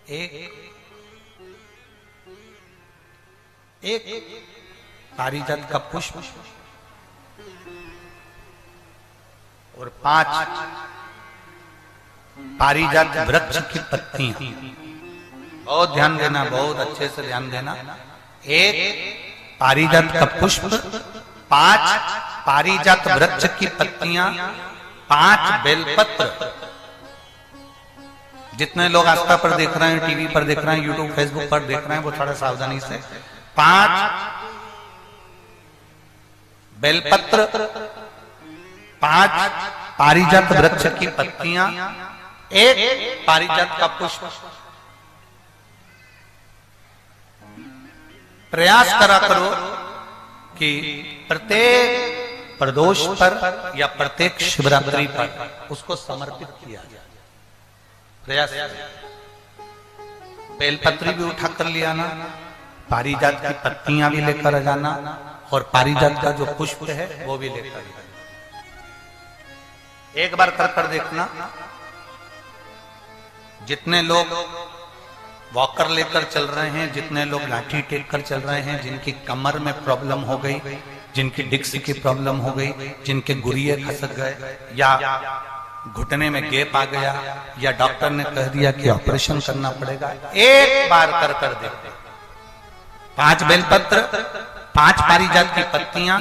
एक पारिजात का पुष्प और 5 पारिजात वृक्ष की पत्तियां। बहुत ध्यान देना, बहुत अच्छे से ध्यान देना। एक पारिजात का पुष्प, 5 पारिजात वृक्ष की पत्तियां, 5 बेलपत्र। जितने लोग आस्था पर देख रहे हैं, टीवी पर देख रहे हैं, यूट्यूब फेसबुक पर देख रहे हैं, वो थोड़ा सावधानी से 5 बेलपत्र, 5 पारिजात वृक्ष की पत्तियां, 1 पारिजात का पुष्प। प्रयास करा करो कि प्रत्येक प्रदोष पर या प्रत्येक शिवरात्रि पर उसको समर्पित किया जाए। प्रयास। बेलपत्री भी उठा कर ले आना, पारिजात की पत्तियां भी लेकर आ जाना और पारिजात का जो पुष्प है वो भी लेकर आना। एक बार कर देखना। जितने लोग वॉकर लेकर चल रहे हैं, जितने लोग लाठी टेक कर चल रहे हैं, जिनकी कमर में प्रॉब्लम हो गई, जिनकी डिस्क की प्रॉब्लम हो गई, जिनके गुरिये खसक गए या घुटने में गैप आ गया या डॉक्टर ने कह दिया कि ऑपरेशन करना पड़ेगा, एक बार कर देखते। 5 बेलपत्र, 5 पारिजात की पत्तियां,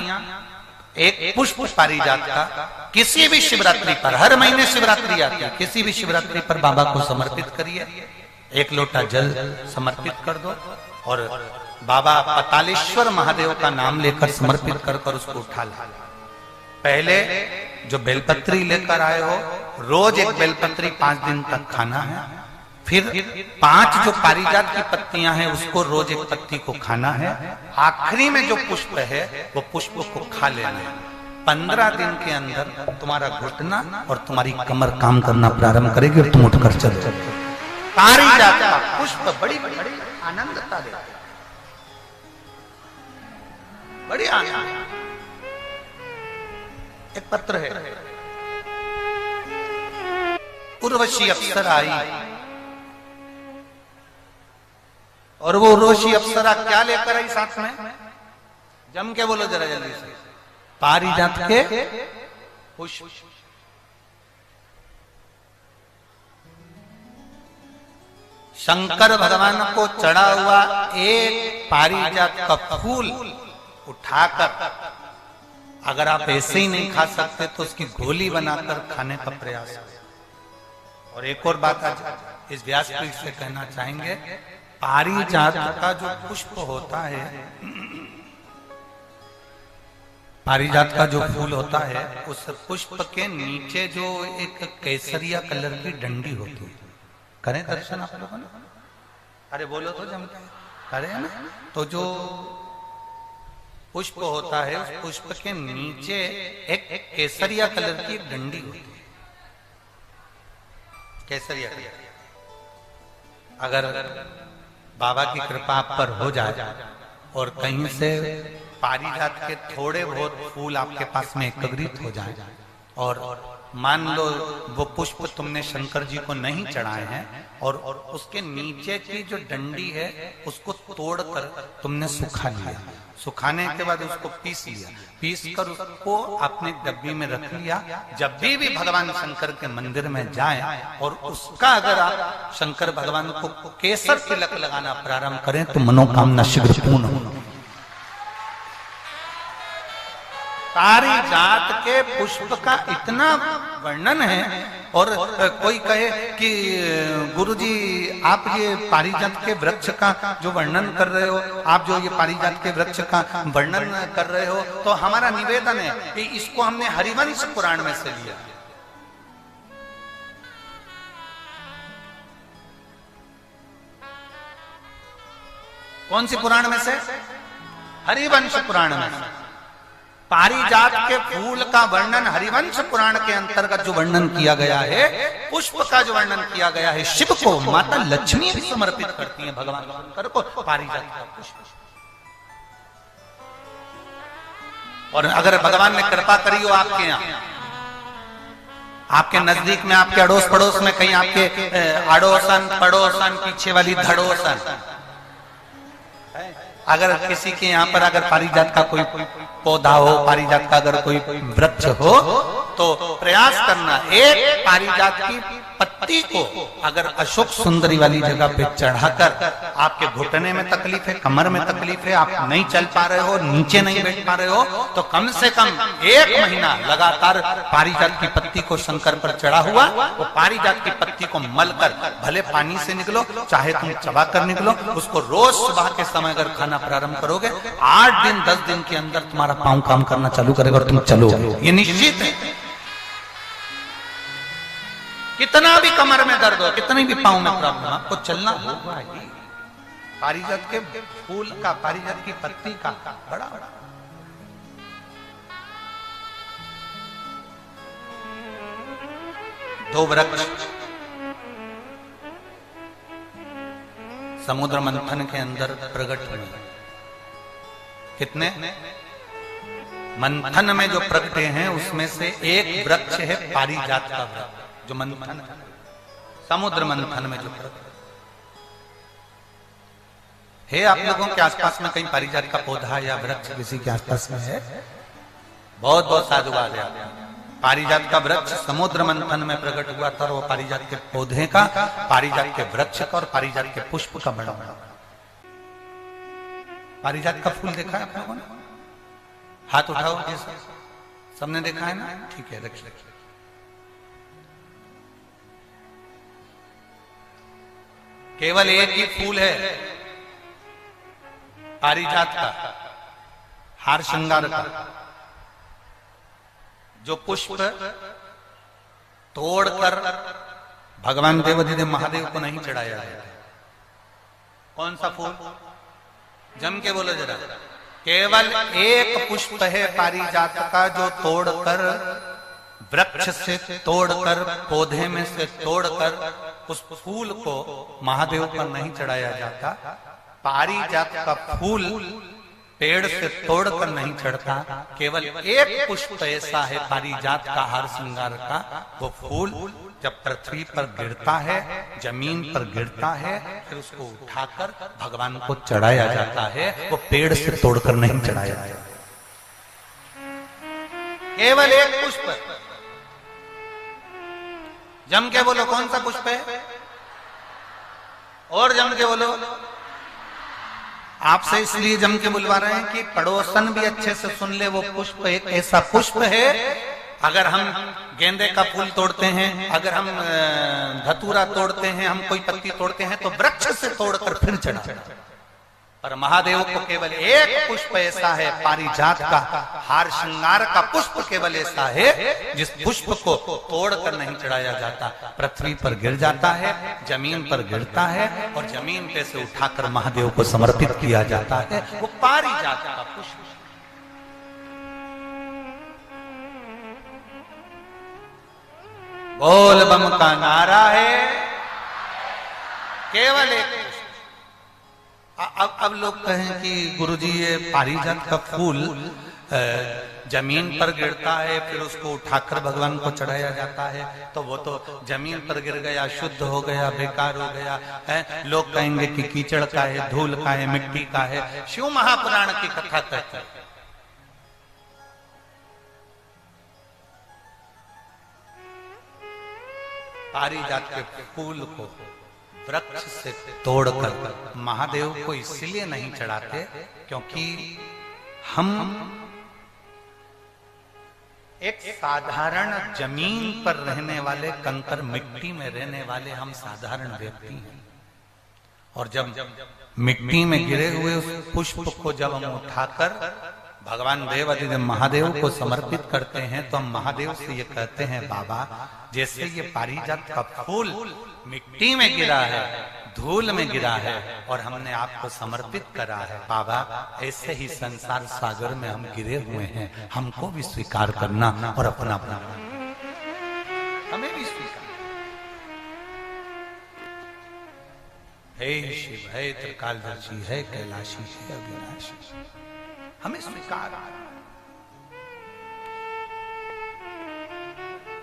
1 पुष्प पारिजात का किसी भी शिवरात्रि पर, हर महीने शिवरात्रि आती है, किसी भी शिवरात्रि पर बाबा को समर्पित करिए। 1 लोटा जल समर्पित कर दो और बाबा पतालेश्वर महादेव का नाम लेकर समर्पित कर उसको उठा ला। पहले जो बेलपत्री लेकर आए हो, रोज 1 बेलपत्री 5 दिन तक खाना है। फिर 5 जो पारिजात की पत्तियां हैं उसको रोज 1 पत्ती को खाना है। आखिरी में जो पुष्प है वो पुष्प को खा लेना है। 15 दिन के अंदर तुम्हारा घुटना और तुम्हारी कमर काम करना प्रारंभ करेगी और तुम उठकर चलो। पारिजात का पुष्प बड़ी आनंदता देता है, बड़ी आनंद। एक पत्र है, उर्वशी अप्सरा आई और वो उर्वशी अप्सरा क्या लेकर आई साथ में? जम के बोलो जरा जल्दी से। पारिजात के पुष्प। शंकर भगवान को चढ़ा हुआ 1 पारिजात का फूल उठाकर, अगर आप ऐसे ही नहीं खा सकते तो उसकी गोली बनाकर खाने का प्रयास करें। और एक और बात आज इस व्यासपीठ से कहना चाहेंगे, पारिजात का जो पुष्प होता है, पारिजात का जो फूल होता है, उस पुष्प के नीचे जो एक केसरिया कलर की डंडी होती है, करें दर्शन आप लोगों ने? अरे बोलो तो जम करे ना। तो जो पुष्प होता है, उस पुष्प के नीचे एक केसरिया कलर की डंडी होती है, केसरिया कलर। अगर बाबा की कृपा आप पर हो जाए और कहीं से पारिजात के थोड़े बहुत फूल आपके पास में एकत्रित हो जाए और मान लो वो पुष्प तुमने शंकर जी को नहीं चढ़ाए हैं और उसके नीचे की जो डंडी है उसको तोड़कर तुमने सुखा लिया, सुखाने के बाद उसको पीस लिया, पीस कर उसको अपने डब्बी में रख लिया। जब भी भगवान शंकर के मंदिर में जाए और उसका अगर आप शंकर भगवान को केसर तिलक लगाना प्रारंभ करें तो मनोकामना शीघ्र पूर्ण हो। पारिजात के पुष्प का इतना वर्णन है और कोई कहे कि गुरुजी आप ये पारिजात के वृक्ष का जो वर्णन कर रहे हो, आप जो ये पारिजात के वृक्ष का वर्णन कर रहे हो, तो हमारा निवेदन है कि इसको हमने हरिवंश पुराण में से लिया। कौन सी पुराण में से? हरिवंश पुराण में से। पारिजात के फूल का वर्णन हरिवंश पुराण के अंतर्गत जो वर्णन किया गया है, पुष्प का जो वर्णन किया गया है, शिव को माता लक्ष्मी भी समर्पित करती हैं भगवान शंकर को पारिजात का पुष्प। और अगर भगवान ने कृपा करी हो आपके यहाँ, आपके नजदीक में, आपके अड़ोस पड़ोस में, कहीं आपके अड़ोसन पड़ोसन पीछे वाली धड़ोसन, अगर किसी के यहाँ पर अगर पारिजात का कोई पौधा हो, पारिजात का अगर कोई वृक्ष हो, तो प्रयास करना एक पारिजात की पत्ती को अगर अशोक सुंदरी वाली जगह पे चढ़ाकर, आपके घुटने में तकलीफ है, कमर में तकलीफ है, आप नहीं चल पा रहे हो, नीचे नहीं बैठ पा रहे हो, तो कम से कम 1 महीना लगातार पारिजात की पत्ती को शंकर पर चढ़ा हुआ, वो पारिजात की पत्ती को मलकर, भले पानी से निकलो चाहे तुम चबा कर निकलो, उसको रोज सुबह के समय अगर खाना प्रारंभ करोगे, 8 दिन 10 दिन के अंदर तुम्हारा पांव काम करना चालू करेगा और तुम चलोगे, ये निश्चित है। कितना भी कमर में दर्द हो, कितनी भी पांव में प्रॉब्लम, आपको चलना होगा ही। पारिजात के फूल का, पारिजात की पत्ती का बड़ा दो वृक्ष समुद्र मंथन के अंदर प्रकट हुए। कितने? मंथन में जो प्रकटे हैं उसमें से एक वृक्ष है पारिजात का वृक्ष, जो मंथन, समुद्र मंथन में जो है। आप लोगों के आसपास में कहीं पारिजात का पौधा या वृक्ष किसी के आसपास में है? बहुत बहुत साधुवाद है। पारिजात का वृक्ष समुद्र मंथन में प्रकट हुआ था, और वो पारिजात के पौधे का, पारिजात के वृक्ष का और पारिजात के पुष्प का बड़ा बड़ा। पारिजात का फूल देखा है आप लोगों ने? हाथ उठाओ, सबने देखा है ना? ठीक है, रखिए। केवल एक ही फूल है पारिजात का, हार श्रृंगार का, जो पुष्प तोड़कर भगवान देवाधिदेव महादेव को नहीं चढ़ाया जाता। कौन सा फूल? जम के बोलो जरा। केवल एक पुष्प है पारिजात का जो तोड़कर, वृक्ष से तोड़कर, पौधे में से तोड़कर उस फूल को महादेव पर नहीं चढ़ाया जाता। पारिजात का फूल पेड़ से तोड़कर नहीं चढ़ता। केवल एक पुष्प ऐसा है पारिजात का, हार श्रृंगार का, वो फूल जब पृथ्वी पर गिरता है, जमीन पर गिरता है, फिर उसको उठाकर भगवान को चढ़ाया जाता है। वो पेड़ से तोड़कर नहीं चढ़ाया जाता। केवल एक पुष्प। जम के बोलो, कौन सा पुष्प है? और जम के बोलो। आपसे इसलिए जम के बुलवा रहे हैं कि पड़ोसन भी अच्छे से सुन ले। वो पुष्प एक ऐसा पुष्प है, अगर हम गेंदे का फूल तोड़ते हैं, अगर हम धतूरा तोड़ते हैं, हम कोई पत्ती तोड़ते हैं, तो वृक्ष से तोड़कर फिर चढ़ा। पर महादेव को केवल एक पुष्प ऐसा है, पारिजात का हार श्रृंगार का पुष्प केवल ऐसा है जिस पुष्प को तोड़कर नहीं चढ़ाया जाता। पृथ्वी पर गिर जाता है, जमीन पर गिरता है, और जमीन पे से उठाकर महादेव को समर्पित किया जाता है। वो पारिजात का पुष्प। बोल बम का नारा है, केवल एक। अब लोग कहें कि गुरुजी ये पारिजात का फूल जमीन पर गिरता है, फिर उसको उठाकर भगवान को चढ़ाया जाता है, तो वो तो जमीन पर गिर गया, शुद्ध हो गया, बेकार हो गया है। लोग कहेंगे कि कीचड़ का है, धूल का है, मिट्टी का है। शिव महापुराण की कथा कहता है पारिजात के फूल को वृक्ष से तोड़कर महादेव को इसलिए नहीं चढ़ाते क्योंकि हम एक साधारण जमीन पर रहने वाले, कंकर मिट्टी में रहने वाले हम साधारण व्यक्ति हैं। और जब मिट्टी में गिरे हुए उस पुष्प को जब हम उठाकर भगवान देवाधिदेव महादेव को समर्पित करते हैं, तो हम महादेव से ये कहते हैं, बाबा जैसे ये पारिजात का फूल मिट्टी में गिरा है, धूल में गिरा है, और हमने आपको समर्पित करा है, बाबा ऐसे ही संसार सागर में हम गिरे हुए हैं, हमको भी स्वीकार करना और अपना अपना हमें भी स्वीकार। हे शिव, है त्रिकालदर्शी, है कैलाशी, है अविनाशी, हमें स्वीकार।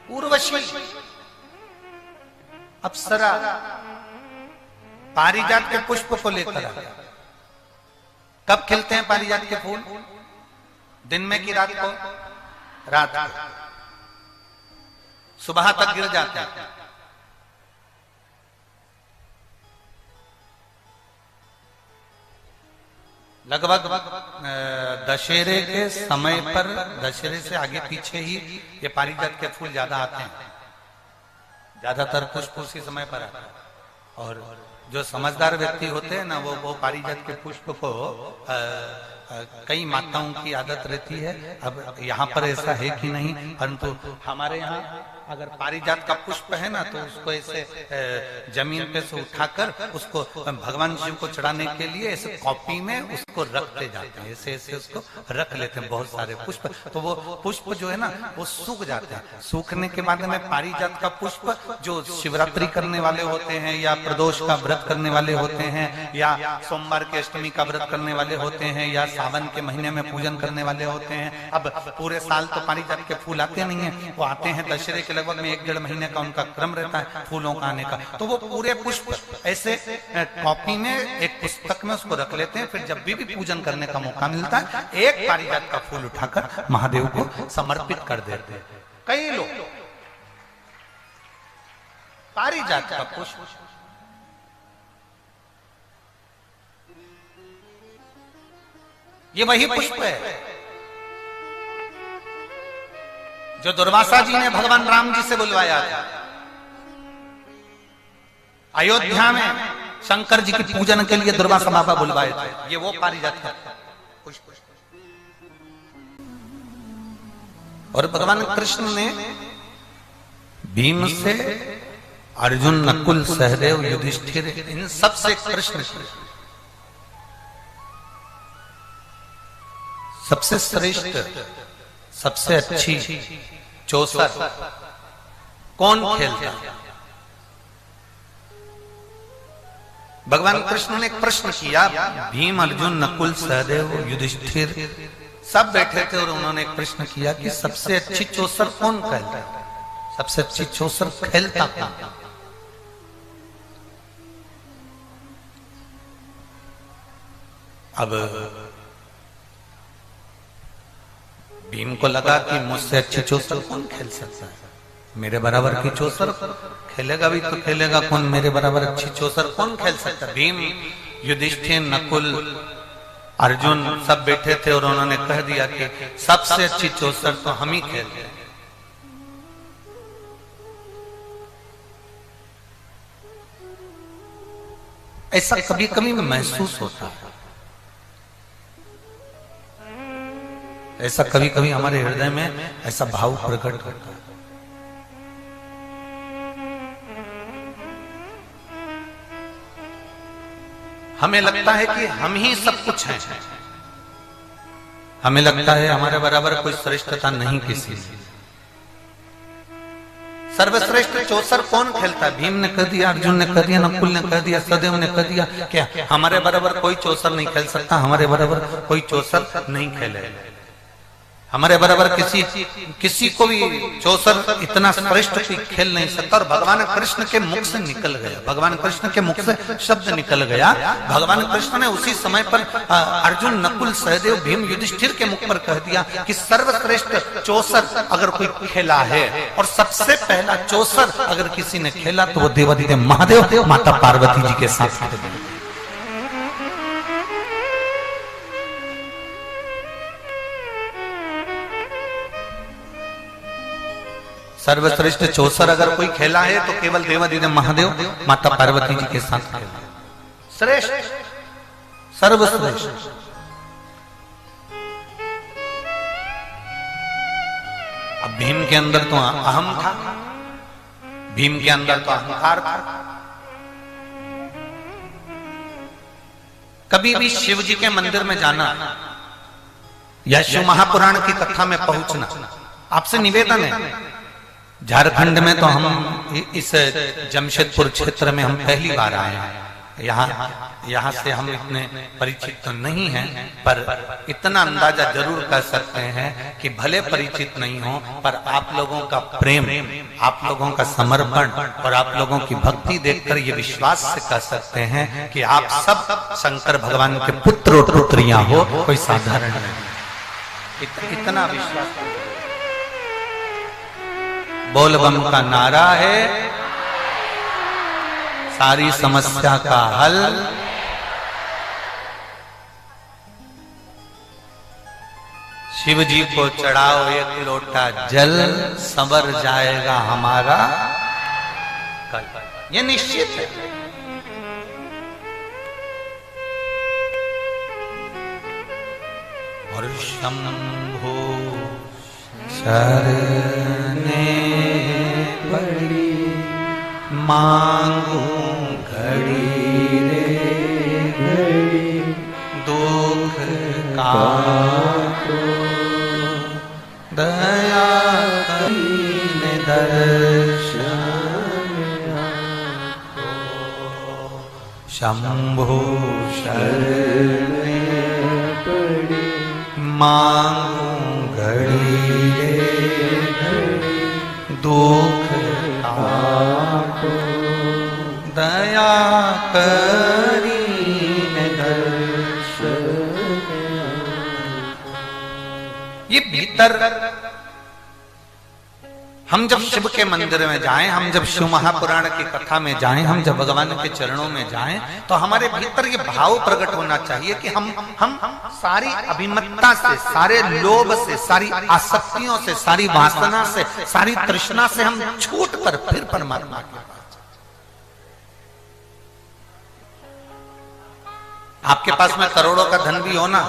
उर्वशी, अप्सरा, पारिजात के पुष्प को लेकर आ गया। कब खिलते हैं पारिजात के फूल? दिन में कि रात को? रात को। सुबह तक गिर जाते हैं। लगभग दशहरे के समय पर, दशहरे से आगे पीछे ही ये पारिजात के फूल ज्यादा आते हैं। ज्यादातर पुष्प उसी समय पर आते हैं। और जो समझदार व्यक्ति होते हैं ना, वो पारिजात के पुष्प को कई माताओं की आदत रहती है। अब यहाँ पर ऐसा है कि नहीं, परंतु हमारे यहाँ अगर पारिजात का पुष्प है ना, तो उसको ऐसे जमीन पे से उठाकर उसको भगवान शिव को चढ़ाने के लिए ऐसे कॉपी में उसको रखते जाते हैं। ऐसे ऐसे उसको रख लेते हैं बहुत सारे पुष्प। तो वो पुष्प जो है ना, वो सूख जाते हैं। सूखने के बाद में पारिजात का पुष्प जो शिवरात्रि करने वाले होते हैं, या प्रदोष का व्रत करने वाले होते हैं, या सोमवार के अष्टमी का व्रत करने वाले होते हैं, या सावन के महीने में पूजन करने वाले होते हैं। अब पूरे साल तो पारिजात के फूल आते नहीं है, वो आते हैं दशहरे के लगभग में 1-1.5 महीने का उनका क्रम रहता है फूलों का आने का। तो वो पूरे पुष्प ऐसे कॉपी में, एक पुस्तक में उसको रख लेते हैं। फिर जब भी पूजन करने का मौका मिलता है, एक पारिजात का फूल उठाकर महादेव को समर्पित कर देते हैं। कई लोग पारिजात का पुष्प, ये वही पुष्प है जो दुर्वासा जी ने भगवान राम जी से बुलवाया था। अयोध्या में शंकर जी की पूजन के लिए दुर्वासा बाबा बुलवाए थे। ये वो पारिजात का पुष्प। और भगवान कृष्ण ने भीम से, अर्जुन, नकुल, सहदेव, युधिष्ठिर, इन सबसे कृष्ण सबसे श्रेष्ठ, सबसे अच्छी चौसर कौन खेलता? भगवान कृष्ण ने एक प्रश्न किया। भीम, अर्जुन, नकुल, सहदेव, युधिष्ठिर सब बैठे थे और उन्होंने एक प्रश्न किया कि सबसे अच्छी चौसर कौन खेलता? सबसे अच्छी चौसर खेलता कौन? अब भीम को लगा कि मुझसे अच्छी चौसर कौन खेल सकता है? मेरे बराबर की चौसर खेलेगा भी तो खेलेगा कौन? मेरे बराबर अच्छी चौसर कौन खेल सकता है? भीम, युधिष्ठिर, नकुल, अर्जुन सब बैठे थे और उन्होंने कह दिया कि सबसे अच्छी चौसर तो हम ही खेल रहे हैं। ऐसा कभी कभी महसूस होता है, ऐसा कभी कभी हमारे हृदय में ऐसा भाव प्रकट होता है। हमें लगता है कि हम ही सब कुछ हैं। हमें लगता है हमारे बराबर कोई श्रेष्ठता नहीं किसी में। सर्वश्रेष्ठ चौसर कौन खेलता है? भीम ने कह दिया, अर्जुन ने कह दिया, नकुल ने कह दिया, सहदेव ने कह दिया। क्या हमारे बराबर कोई चौसर नहीं खेल सकता? हमारे बराबर कोई चौसर नहीं खेले। हमारे बराबर किसी को भी चौसर इतना श्रेष्ठ खेल नहीं सकता। और भगवान कृष्ण के मुख से निकल गया, भगवान कृष्ण के मुख से शब्द निकल गया। भगवान कृष्ण ने उसी समय पर अर्जुन, नकुल, सहदेव, भीम, युधिष्ठिर के मुख पर कह दिया कि सर्वश्रेष्ठ चौसर अगर कोई खेला है, और सबसे पहला चौसर अगर किसी ने खेला तो वो देवाधिदेव महादेव माता पार्वती जी के साथ खेला। सर्वश्रेष्ठ चौसर अगर कोई खेला है तो केवल देवाधिदेव महादेव माता पार्वती जी के साथ खेला। श्रेष्ठ, सर्वश्रेष्ठ। अब भीम के अंदर तो अहम था, भीम के अंदर तो अहंकार था। कभी भी शिव जी के मंदिर में जाना या शिव महापुराण की कथा में पहुंचना, आपसे निवेदन है। झारखंड में तो हम इस जमशेदपुर क्षेत्र में हम पहली बार आए हैं। यहाँ से हम इतने परिचित तो नहीं हैं, पर इतना अंदाजा जरूर कर सकते हैं कि भले परिचित नहीं हो, पर आप लोगों का प्रेम, आप लोगों का समर्पण और आप लोगों की भक्ति देखकर ये विश्वास से कह सकते हैं कि आप सब शंकर भगवान के पुत्र और पुत्रियां हो, कोई साधारण नहीं। इतना विश्वास। बोल बम का नारा है सारी समस्या का हल। शिव जी को चढ़ाओ एक लोटा जल, संवर जाएगा हमारा कल। ये निश्चित है। और शंभो शरणे पड़ी मांगू घड़ी रे घड़ी, दुख का दया करीने दर्शन शंभो शरणे पड़ी मांगू घड़ी रे घड़ी, दुख काटो दया करीने दर्शन। ये भीतर हम जब शिव के मंदिर में जाएं, हम जब शिव महापुराण की कथा में जाएं, हम जब भगवान के चरणों में जाएं, तो हमारे भीतर ये भाव प्रकट होना चाहिए कि हम सारी अभिमत्ता से, सारे लोभ से, सारी आसक्तियों से, सारी वासना से, सारी तृष्णा से हम छूट कर फिर परमात्मा के पास। आपके पास में करोड़ों का धन भी हो ना,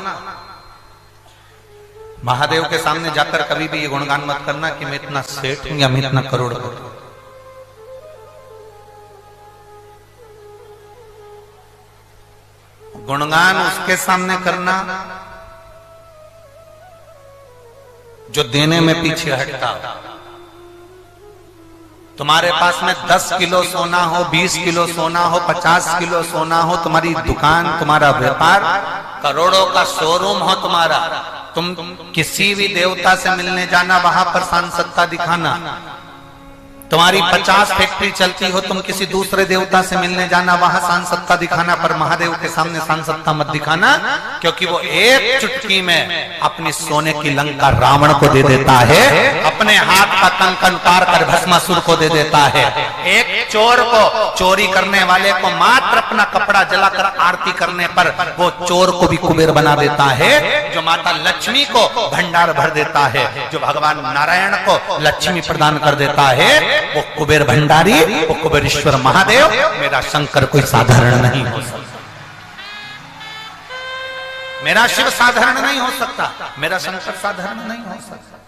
महादेव के सामने जाकर कभी भी ये गुणगान मत करना कि मैं इतना सेठ हूं या मैं इतना करोड़पति हूं। गुणगान उसके सामने करना जो देने में पीछे हटता। तुम्हारे पास में 10 किलो सोना हो, 20 किलो सोना हो, 50 किलो सोना हो, तुम्हारी दुकान, तुम्हारा व्यापार, करोड़ों का शोरूम हो तुम्हारा, तुम किसी भी देवता से मिलने जाना, वहां पर सांसदता दिखाना। तुम्हारी 50 फैक्ट्री चलती हो, तुम किसी दूसरे देवता से मिलने जाना, वहां सांसदता दिखाना, पर महादेव के सामने सांसदता मत दिखाना, क्योंकि वो एक चुटकी में अपनी सोने की लंका रावण को दे देता है, अपने हाथ का कंकण उतार कर भस्मासुर को दे देता है। एक चोर को, चोरी करने वाले को मात्र अपना कपड़ा जलाकर आरती करने पर वो चोर को भी कुबेर बना देता है। जो माता लक्ष्मी को भंडार भर देता है, जो भगवान नारायण को लक्ष्मी प्रदान कर देता है, वो कुबेर भंडारी, वो कुबेरेश्वर महादेव, मेरा शंकर कोई साधारण नहीं हो सकता। मेरा शिव साधारण नहीं हो सकता, मेरा शंकर साधारण नहीं हो सकता।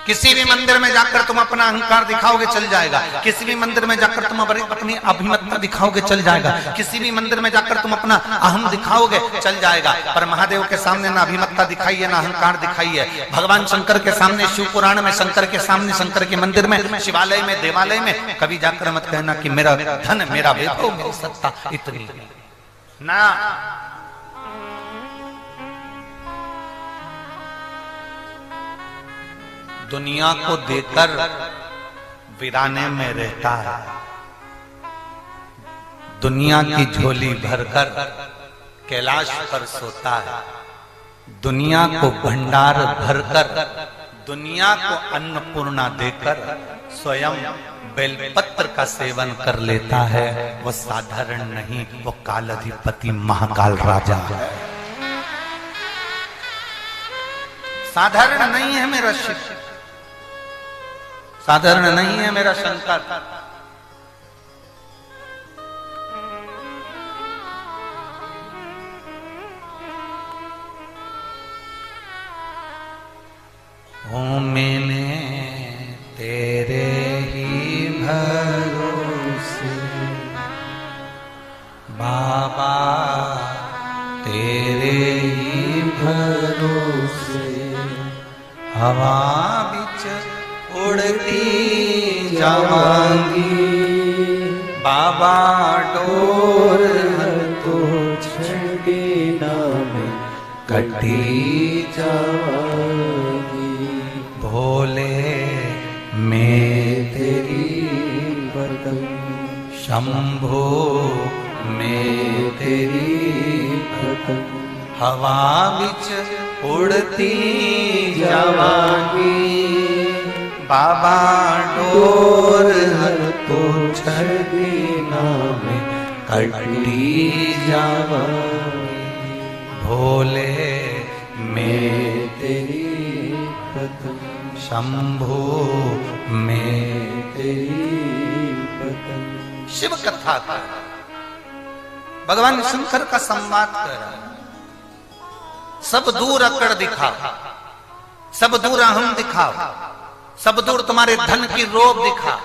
किसी भी मंदिर में जाकर तुम अपना अहंकार दिखाओगे चल जाएगा, किसी भी मंदिर में जाकर तुम अपनी अभिमत्ता दिखाओगे चल जाएगा, किसी भी मंदिर में जाकर तुम अपना अहम दिखाओगे चल जाएगा, पर महादेव के सामने ना अभिमत्ता दिखाई है, ना अहंकार दिखाई है। भगवान शंकर के सामने, शिव पुराण में शंकर के सामने, शंकर के मंदिर में, शिवालय में, देवालय में कभी जाकर मत कहना कि मेरा धन, मेरा वैभव, मेरी सत्ता इतनी ना। दुनिया को देकर वीराने में रहता है, दुनिया की झोली भरकर कैलाश पर सोता है, दुनिया को भंडार भरकर, दुनिया को अन्नपूर्णा देकर स्वयं बेलपत्र का सेवन कर लेता है। वो साधारण नहीं, वो कालाधिपति महाकाल राजा है। साधारण नहीं है मेरा शिव, साधारण नहीं है मेरा शंकर। हूँ मैंने तेरे ही भरोसे बाबा, तेरे ही भरोसे हवा बिच उड़ती जावा बाबा डोर तो छड़ी नाम कटी जावागी। भोले में तेरी बदन शंभो में तेरी बदन हवा बिच उड़ती जावागी। बाबा डोर तो छड़ी नाम कटी जावागी। भोले में तेरी बदन शंभु में तेरी बदन। शिव कथा का भगवान शंकर का संवाद कर रहा है। सब दूर अकड़ दिखाओ, सब दूर अहम दिखाओ, सब दूर तुम्हारे धन की रोब दिखाओ,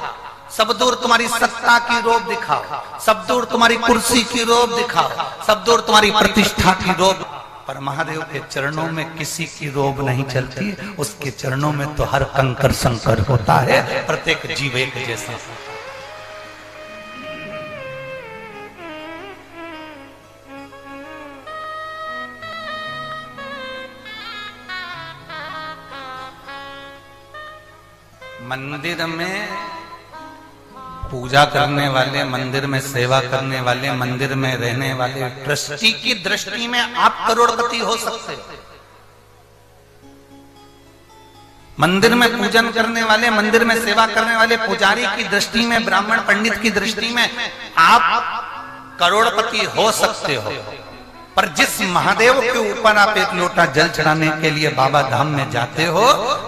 सब दूर तुम्हारी सत्ता की रोब दिखाओ, सब दूर तुम्हारी कुर्सी की रोब दिखाओ, सब दूर तुम्हारी प्रतिष्ठा की रोब। पर महादेव के चरणों में किसी की रोब नहीं चलती। उसके चरणों में तो हर कंकर संकर होता है, प्रत्येक जीव एक जैसा। मंदिर में पूजा करने वाले, मंदिर में सेवा करने वाले, मंदिर में रहने वाले ट्रस्टी की दृष्टि में आप करोड़पति हो सकते हो। मंदिर में पूजन करने वाले, मंदिर में सेवा करने वाले पुजारी की दृष्टि में, ब्राह्मण पंडित की दृष्टि में आप करोड़पति हो सकते हो। पर जिस महादेव के ऊपर आप एक लोटा जल चढ़ाने के लिए बाबा धाम में जाते हो,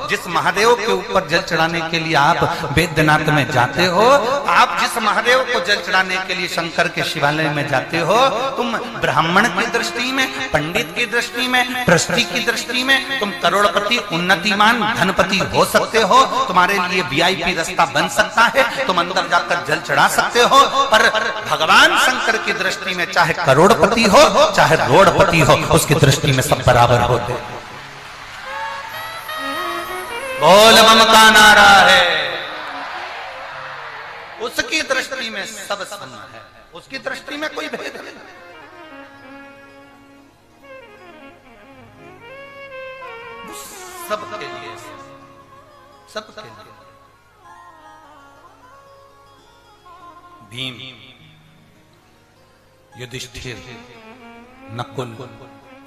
जिस महादेव के ऊपर जल चढ़ाने के लिए आप बैद्यनाथ में जाते हो, आप जिस महादेव को जल चढ़ाने के लिए शंकर के शिवालय में जाते हो, तुम ब्राह्मण की दृष्टि में, पंडित की दृष्टि में, ट्रस्टी की दृष्टि में तुम करोड़पति, उन्नतिमान, धनपति हो सकते हो। तुम्हारे लिए वीआईपी रास्ता बन सकता है, तुम अंदर जाकर जल चढ़ा सकते हो। पर भगवान शंकर की दृष्टि में चाहे करोड़पति हो, चाहे रोड़पति हो, उसकी दृष्टि में सब बराबर होते। बोल बम का नारा है। उसकी दृष्टि में सब सम है, उसकी दृष्टि में कोई भेद नहीं। सबके लिए, सबके लिए। भीम, युधिष्ठिर, नकुल,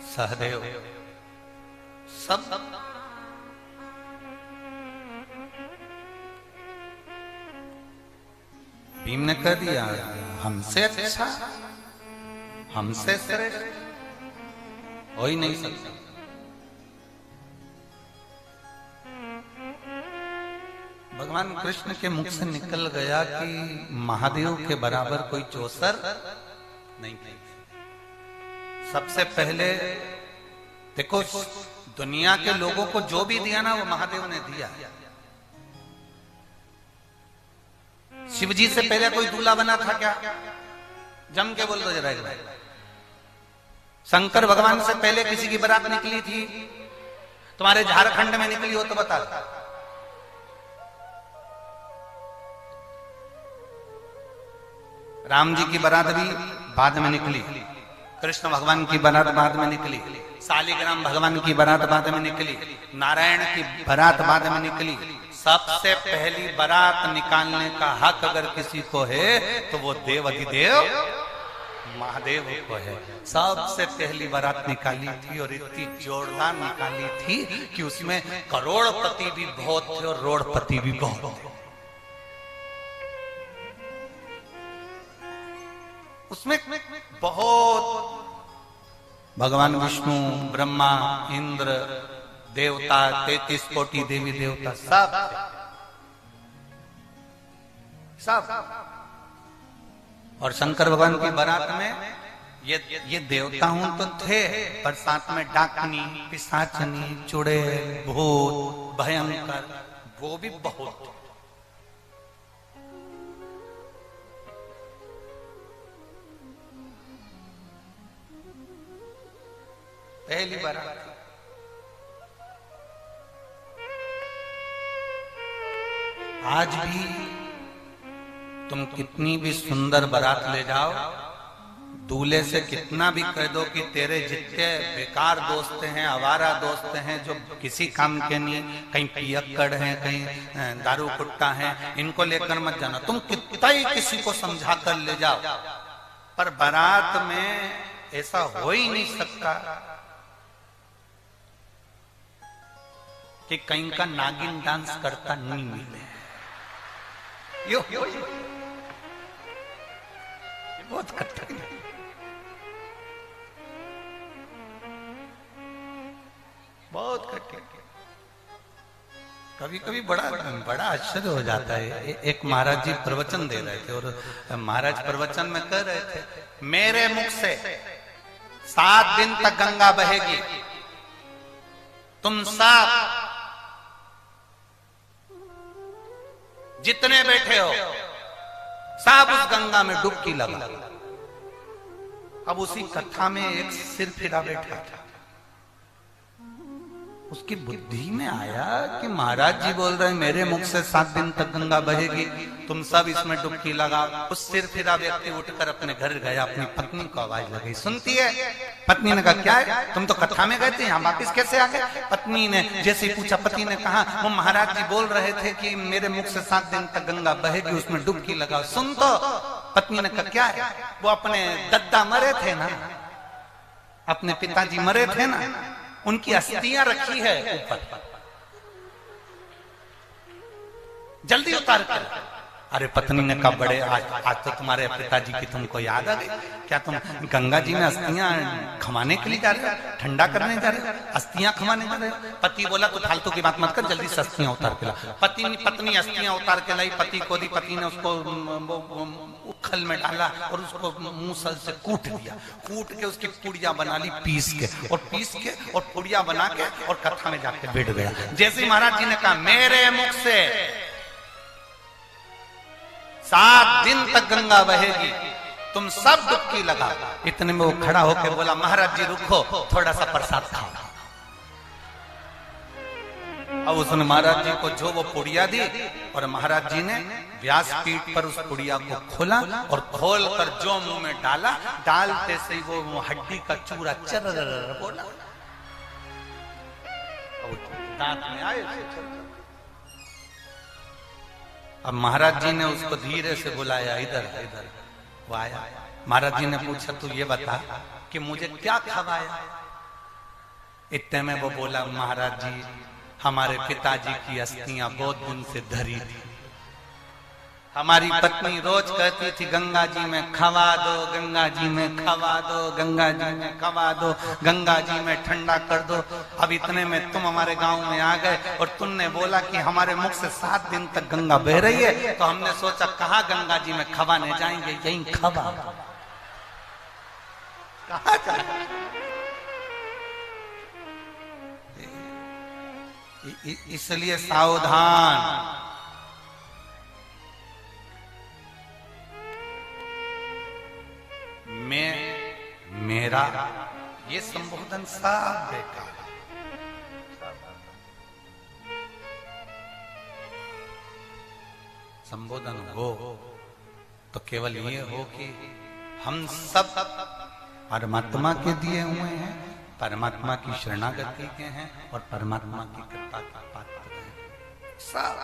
सहदेव, सब भीम ने कह दिया हमसे अच्छा, हमसे श्रेष्ठ हो ही नहीं सकता। भगवान कृष्ण के मुख से निकल गया कि महादेव के बराबर कोई चौसर नहीं। सबसे पहले देखो, दुनिया के लोगों को जो भी दिया ना वो महादेव ने दिया। शिवजी से पहले कोई दूल्हा बना था क्या? जम के बोल दो जरा एक भाई। शंकर भगवान से पहले किसी की बारात निकली थी? तुम्हारे झारखंड में निकली हो तो बता। राम जी की बारात भी बाद में निकली, कृष्ण भगवान की बारात बाद में निकली, शालिग्राम भगवान की बारात बाद में निकली, नारायण की बारात बाद में निकली। सबसे पहली बारात निकालने का हक अगर किसी को है तो वो देव अधिदेव महादेव को है। सबसे पहली बारात निकाली थी और इतनी जोरदार निकाली थी कि उसमें करोड़पति भी बहुत थे और रोड़पति भी बहुत थे। उसमें बहुत भगवान विष्णु, ब्रह्मा, इंद्र, देवता, 33 कोटि देवी देवता सब। और शंकर भगवान की बारात में ये देवता हूं तो थे, पर साथ में डाकनी, पिशाचनी, चुड़ैल, भूत, भयंकर, वो भी बहुत। पहली बारात आज भी तुम कितनी भी सुंदर बारात ले जाओ, दूल्हे से कितना भी कह दो कि तेरे जितने बेकार दोस्त हैं, आवारा दोस्त हैं, जो किसी काम के नहीं, कहीं पियक्कड़ हैं, कहीं दारू कुट्टा हैं, इनको लेकर मत जाना। तुम कितना ही किसी को समझा कर ले जाओ, पर बारात में ऐसा हो ही नहीं सकता कि कहीं का नागिन डांस करता नहीं मिले। यो बहुत कठिन है। बहुत कठिन। कभी कभी बड़ा आश्चर्य हो जाता है। एक महाराज जी प्रवचन दे रहे थे और महाराज प्रवचन में कह रहे थे, मेरे मुख से 7 दिन तक गंगा बहेगी, तुम सब जितने बैठे हो सब उस गंगा में डुबकी लगा। अब उसी कथा में एक सिर फिरा बैठा था, उसकी बुद्धि में आया कि महाराज जी बोल रहे हैं मेरे मुख से 7 दिन तक गंगा बहेगी, तुम सब इसमें डुबकी लगाओ। उस सिर फिरा व्यक्ति उठकर अपने घर गया, अपनी पत्नी को आवाज लगाई, सुनती है? पत्नी ने कहा क्या है, तुम तो कथा में गए थे, यहाँ वापिस कैसे आ गए? पत्नी ने जैसे ही पूछा, पति ने कहा वो महाराज जी बोल रहे थे कि मेरे मुख से 7 दिन तक गंगा बहेगी, उसमें डुबकी लगाओ, सुन तो। पत्नी ने कहा क्या है? वो अपने दद्दा मरे थे ना, अपने पिताजी मरे थे ना, उनकी अस्थियां रखी है ऊपर, जल्दी उतार कर। अरे पत्नी ने कहा बड़े आज तो तुम्हारे पिताजी की तुमको याद आ गई, क्या तुम गंगा जी में अस्थियां खमाने के लिए जा रहे हो, ठंडा करने जा रहे हो, अस्थियां खमाने जा रहे हो? पति बोला तो फालतू की बात मत कर, जल्दी से अस्थियां उतार के ला। पत्नी अस्थियां उतार के लाई, पति को दी, पति ने उसको उखल में डाला और उसको मूसल से कूट दिया, कूट के उसकी पुड़िया बना ली पीस के और पुड़िया बना के और कथा में जाके बैठ गया। जैसे ही महाराज जी ने कहा मेरे मुख से 7 दिन तक गंगा बहेगी, तुम सब डुबकी लगा, इतने में वो खड़ा होकर बोला महाराज जी रुको, थोड़ा सा प्रसाद खाओ। अब उसने महाराज जी को जो वो पुड़िया दी और महाराज जी ने व्यासपीठ पर उस पुड़िया को खोला और खोल कर जो मुंह में डाला, डालते से वो हड्डी का चूरा चर बोला, दांत में आए। अब महाराज जी ने उसको धीरे से बुलाया, इधर इधर। वो आया, महाराज जी ने पूछा तू ये बता कि मुझे क्या खवाया? इतने में वो बोला महाराज जी हमारे पिताजी की अस्थियां बहुत दिन से धरी थी, हमारी पत्नी रोज कहती थी गंगा जी में खवा दो, गंगा जी में खवा दो, गंगा जी में खवा दो, गंगा जी में ठंडा कर दो। अब इतने में तुम हमारे गांव में आ गए और तुमने बोला कि हमारे मुख से 7 दिन तक गंगा बह रही है, तो हमने सोचा कहाँ गंगा जी में खवाने जाएंगे, यहीं खवा। कहाँ जाएंगे? इसलिए सावधान। मेरा ये संबोधन सब बेकार है। संबोधन हो तो केवल ये हो कि हम सब परमात्मा के दिए हुए हैं, परमात्मा की शरणागति के हैं और परमात्मा की कृपा के पात्र हैं सब।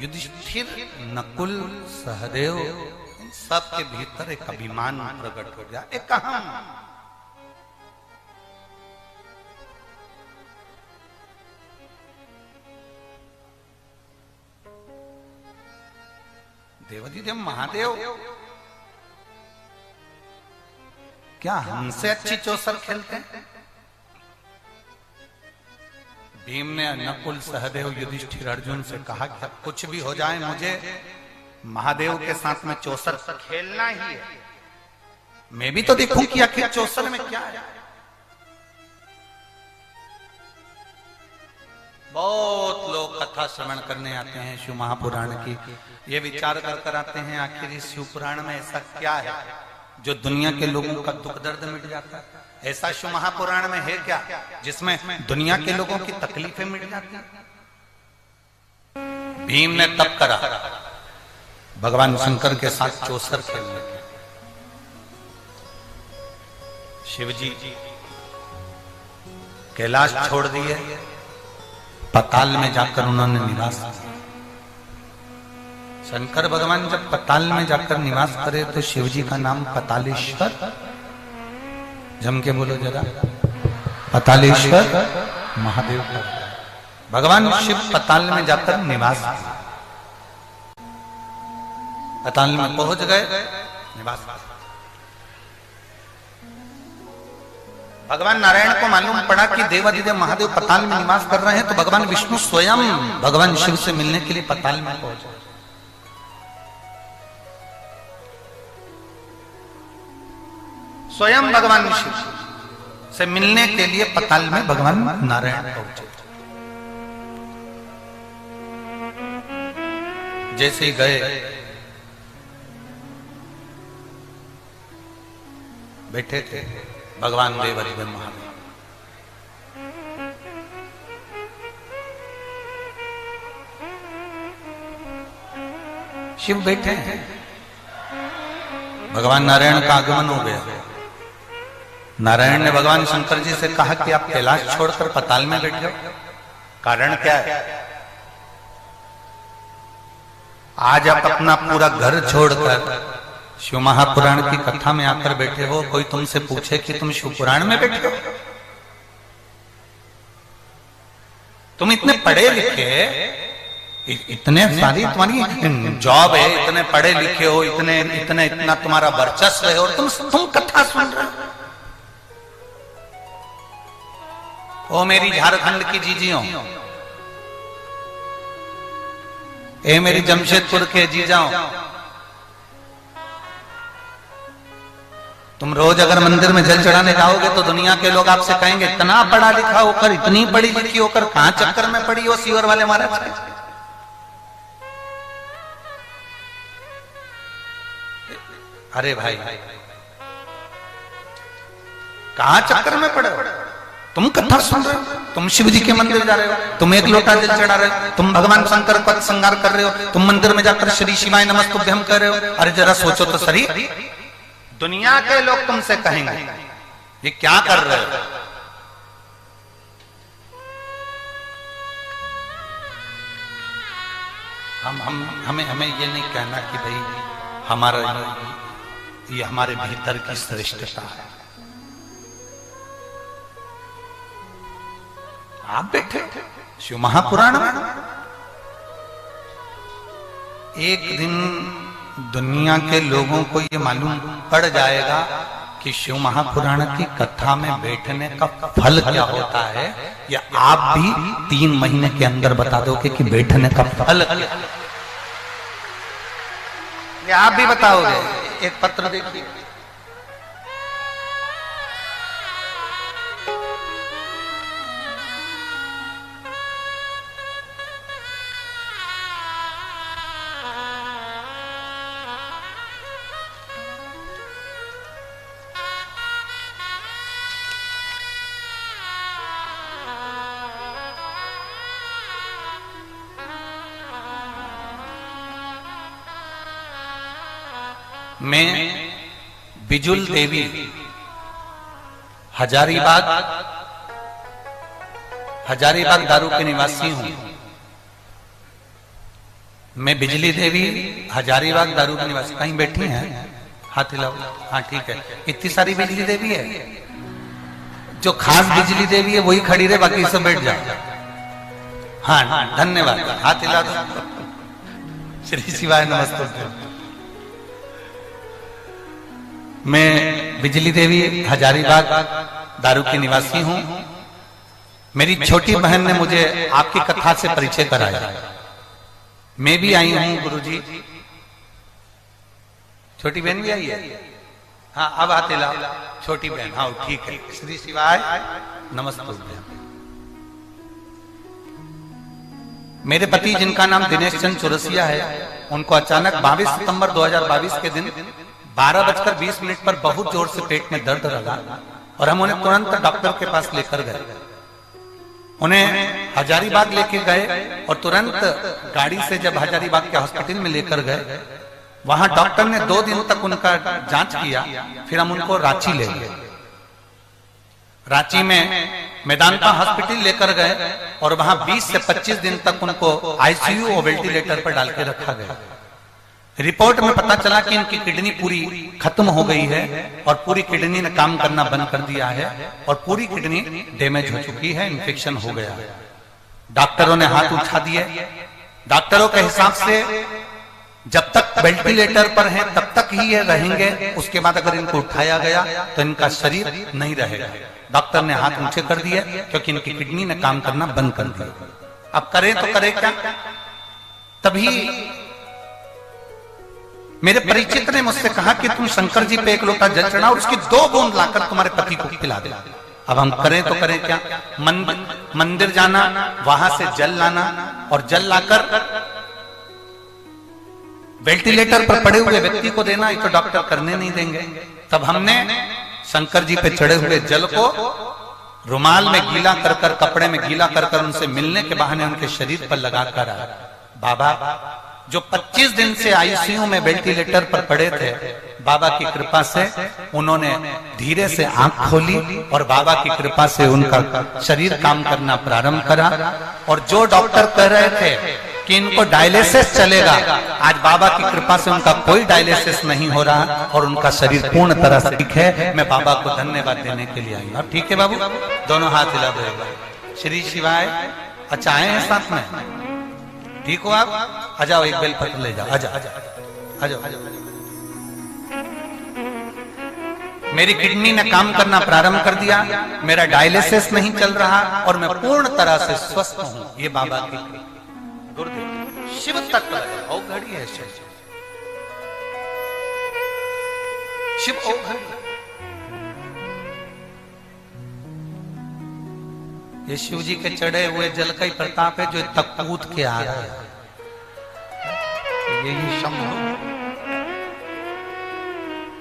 युधिष्ठिर, नकुल, सहदेव, इन सब के भीतर एक अभिमान प्रकट हो गया, एक अहम। देवाधिदेव महादेव क्या हमसे अच्छी चौसर खेलते हैं? भीम ने नकुल, सहदेव, युधिष्ठिर, अर्जुन से कहा कि अब कुछ भी हो जाए मुझे महादेव के साथ में चौसर खेलना ही है, मैं भी तो देखूं कि आखिर चौसर में क्या है। बहुत लोग कथा श्रवण करने आते हैं शिव महापुराण की, ये विचार कर आते हैं आखिर इस शिव पुराण में ऐसा क्या है जो दुनिया के लोगों का दुख दर्द मिट जाता है। ऐसा शिव महापुराण में है क्या जिसमें दुनिया के लोगों की तकलीफें मिट जाती हैं? भीम ने तप करा भगवान शंकर के साथ चौसर खेलने के। शिव जी कैलाश छोड़ दिए, पताल में जाकर उन्होंने निवास किया। शंकर भगवान जब पताल में जाकर निवास करे तो शिव जी का नाम पतालेश्वर, जम के बोलो जरा, पतालेश्वर महादेव का। भगवान शिव पताल में जाकर निवास किया, पताल में पहुंच गए, निवास। भगवान नारायण को मालूम पड़ा कि देवाधिदेव महादेव पताल में निवास कर रहे हैं, तो भगवान विष्णु स्वयं भगवान शिव से मिलने के लिए पताल में पहुंचे। स्वयं भगवान शिव से मिलने के लिए पताल में भगवान नारायण पहुंचे। जैसे ही गए, बैठे थे भगवान देवाधिदेव महादेव। शिव बैठे हैं, भगवान नारायण का आगमन हो गया। नारायण ने भगवान शंकर जी से कहा कि आप कैलाश छोड़कर पताल में बैठ जाओ, कारण क्या है? आज आप अपना पूरा घर छोड़कर शिव महापुराण की कथा में आकर बैठे हो, कोई तुमसे पूछे कि तुम शिव पुराण में बैठे हो? तुम इतने पढ़े लिखे, इतने सारी तुम्हारी जॉब है, इतने पढ़े लिखे हो, इतना तुम्हारा वर्चस्व है, और तुम कथा सुन रहे हो। ओ मेरी झारखंड की जीजियों, ए मेरी जमशेदपुर के जीजाओं, तुम रोज अगर मंदिर में जल चढ़ाने जाओगे तो दुनिया के लोग आपसे कहेंगे इतना पढ़ा लिखा होकर, इतनी पढ़ी लिखी होकर कहां चक्कर में पड़ी हो सीवर वाले महाराज। अरे भाई, कहां चक्कर में पड़े हो? तुम कथा सुन रहे हो, तुम शिव जी के मंदिर जा रहे हो, तुम एक लोटा जल चढ़ा रहे हो, तुम भगवान शंकर का श्रृंगार कर रहे हो, तुम मंदिर में जाकर श्री शिवाय नमस्तुभ्यम कर रहे हो। अरे जरा सोचो तो सही, दुनिया के लोग तुमसे कहेंगे ये क्या कर रहे हो? हमें ये नहीं कहना कि भाई हमारा ये हमारे भीतर की श्रेष्ठता है। आप बैठे शिव महापुराण में, एक दिन दुनिया के लोगों को ये मालूम पड़ जाएगा कि शिव महापुराण की कथा में बैठने का फल क्या होता है, या आप भी 3 महीने के अंदर बता दोगे कि बैठने का फल क्या है? या आप भी बताओगे? एक पत्र देखिए, मैं बिजुल देवी हजारीबाग दारू के निवासी हूं। मैं बिजली देवी हजारीबाग दारू के निवासी। कहीं बैठी हैं? हाथ हिलाओ। हाँ ठीक है, इतनी सारी बिजली देवी है, जो खास बिजली देवी है वही खड़ी रहे, बाकी सब बैठ जाओ। हाँ धन्यवाद, हाथ हिला दो। श्री शिवाय नमस्ते। मैं बिजली देवी हजारीबाग दारू की निवासी हूं। मेरी छोटी बहन ने मुझे आपकी कथा से परिचय कराया। मैं भी आई हूं गुरुजी। छोटी बहन भी आई है? हाँ अब आते ला। छोटी बहन, हाँ ठीक है। श्री शिवाय नमस्ते। मेरे पति जिनका नाम दिनेश चंद चौरसिया है, उनको अचानक 22 सितंबर 2022 के दिन 12:20 पर बहुत जोर से पेट में दर्द लगा और हम उन्हें तुरंत डॉक्टर के पास लेकर गए। उन्हें हजारीबाग लेके गए और तुरंत गाड़ी से जब हजारीबाग के हॉस्पिटल में लेकर गए, वहां डॉक्टर ने 2 दिन तक उनका जांच किया। फिर हम उनको रांची ले गए। रांची में मेदांता हॉस्पिटल लेकर गए और वहां 20 से 25 दिन तक उनको आईसीयू और वेंटिलेटर पर डाल के रखा गया। रिपोर्ट में पता चला कि इनकी किडनी पूरी खत्म हो गई है और पूरी किडनी ने काम करना बंद कर दिया है और पूरी किडनी डैमेज हो चुकी है, इन्फेक्शन हो गया है। डॉक्टरों ने हाथ उठा दिए। डॉक्टरों के हिसाब से जब तक वेंटिलेटर पर हैं तब तक ही ये रहेंगे, उसके बाद अगर इनको उठाया गया तो इनका शरीर नहीं रहेगा। डॉक्टर ने हाथ ऊंचे कर दिए क्योंकि इनकी किडनी ने काम करना बंद कर दिया। अब करें तो करें क्या? तभी मेरे परिचित ने मुझसे कहा कि तुम शंकर जी पे 1 लोटा जल चढ़ाओ और उसकी 2 बूंद लाकर तुम्हारे पति को पिला दे। अब हम करें तो करें क्या? मंदिर जाना, वहां से जल लाना और जल लाकर वेंटिलेटर पर पड़े हुए व्यक्ति को देना, ये तो डॉक्टर करने नहीं देंगे। तब हमने शंकर जी पे चढ़े हुए जल को रुमाल में गीला कर कर, कपड़े में गीला कर कर उनसे मिलने के बहाने उनके शरीर पर लगाकर आया। बाबा जो 25 दिन से आईसीयू में वेंटिलेटर पर पड़े थे, बाबा की कृपा से उन्होंने धीरे से आंख खोली और बाबा की कृपा से उनका शरीर काम करना प्रारंभ करा। और जो डॉक्टर कह रहे थे कि इनको डायलिसिस चलेगा, आज बाबा की कृपा से उनका कोई डायलिसिस नहीं हो रहा और उनका शरीर पूर्ण तरह से ठीक है। मैं बाबा को धन्यवाद देने के लिए आई। अब ठीक है बाबू, दोनों हाथ हिला देगा। श्री शिवाय। अच्छा आए हैं साथ में? ठीक हो आप? आ जाओ, एक बेलपत्र ले जाओ। आ जाओ आ जाओ। मेरी किडनी ने काम करना प्रारंभ कर दिया, मेरा डायलिसिस नहीं चल रहा और मैं पूर्ण तरह से स्वस्थ हूं। ये बाबा की गुरुदेव शिव तत्व है, औघड़ी है शिव। शिव औघड़ी। ये शिव जी के चढ़े हुए जल का ही प्रताप है जो तक कूद के आ रहा है। यही शंभु।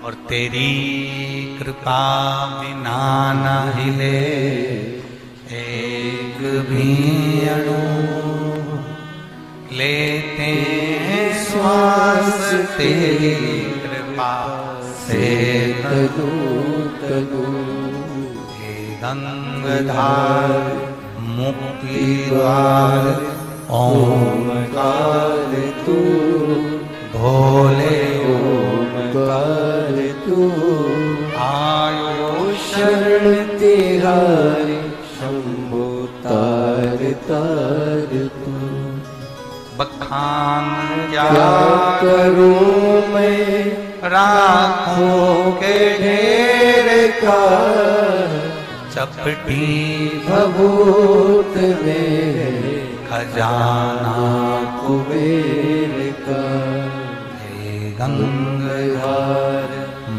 और तेरी कृपा बिना न हिले एक भी अणु, लेते श्वास तेरी कृपा से तनु तनु। गंगाधार मुक्ति द्वार ओमकार तू, भोले ओमकार तू। आयो शरण तिहारी शंभो तार तार तू। बखान क्या करूं मैं राखों के ढेर का, चपटी भभूत में खजाना कुबेर का। हे गंगाधार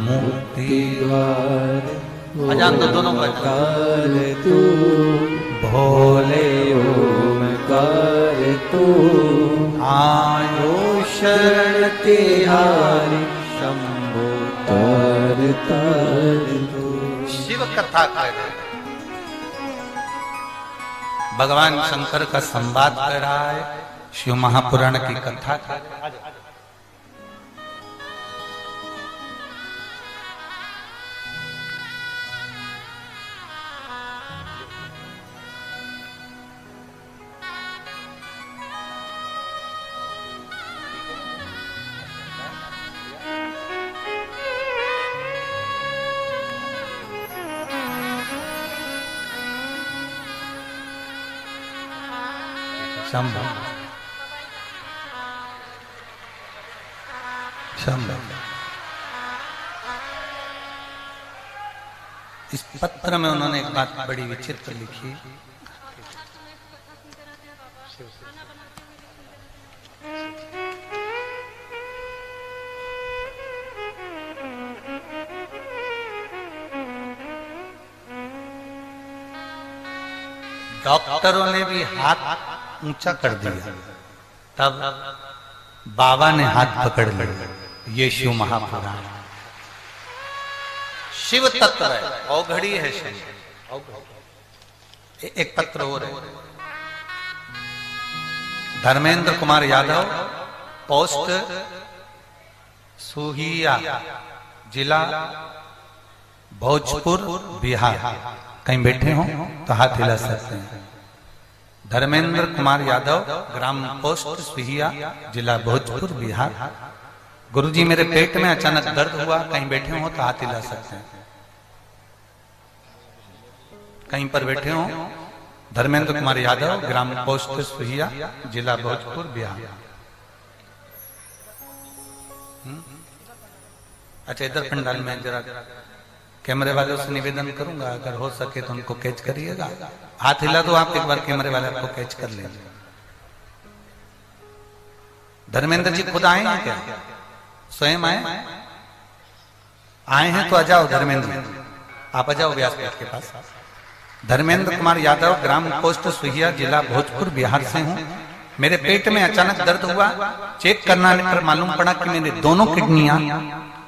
मुक्ति द्वार अजान दो दोनों का ओमकार तू, भोले ओमकार तू। आयो शरण तिहारी शंभो तार तार तू। शिव कथा कर रहे हैं। भगवान शंकर का संवाद कर रहा है, शिव महापुराण की कथा कर रहा है। शंभु शंभु। इस पत्र में उन्होंने एक बात बड़ी विचित्र लिखी। डॉक्टरों ने भी हाथ ऊंचा कर दिया, तब बाबा ने हाथ पकड़ लिया। ये शिव महापुराण। शिव तत्व है, औघड़ी है शनि। एक पत्र और है, धर्मेंद्र कुमार यादव, पोस्ट सुहिया, जिला भोजपुर, बिहार। कहीं बैठे हो तो हाथ हिला सकते हैं। धर्मेंद्र कुमार यादव, ग्राम पोस्ट सुहिया, जिला भोजपुर, बिहार। गुरुजी मेरे पेट में अचानक दर्द हुआ, कहीं बैठे हो तो हाथ हिला सकते हैं। कहीं पर बैठे हो। धर्मेंद्र कुमार यादव, ग्राम पोस्ट सुहिया, जिला भोजपुर, बिहार। अच्छा, इधर पंडाल में जरा कैमरे वालों से निवेदन करूंगा, अगर हो सके तो उनको कैच करिएगा। हाथ हिला दो आप एक बार, कैमरे वाले आपको कैच कर लेंगे। धर्मेंद्र जी खुद आए हैं क्या? स्वयं आए? आए हैं तो आ जाओ धर्मेंद्र, आप आ जाओ व्यासपीठ के पास। धर्मेंद्र कुमार यादव, ग्राम पोस्ट सुहिया, जिला भोजपुर, बिहार से हूं। मेरे पेट में अचानक दर्द हुआ, चेक करने पर मालूम पड़ा कि मेरे दोनों किडनियां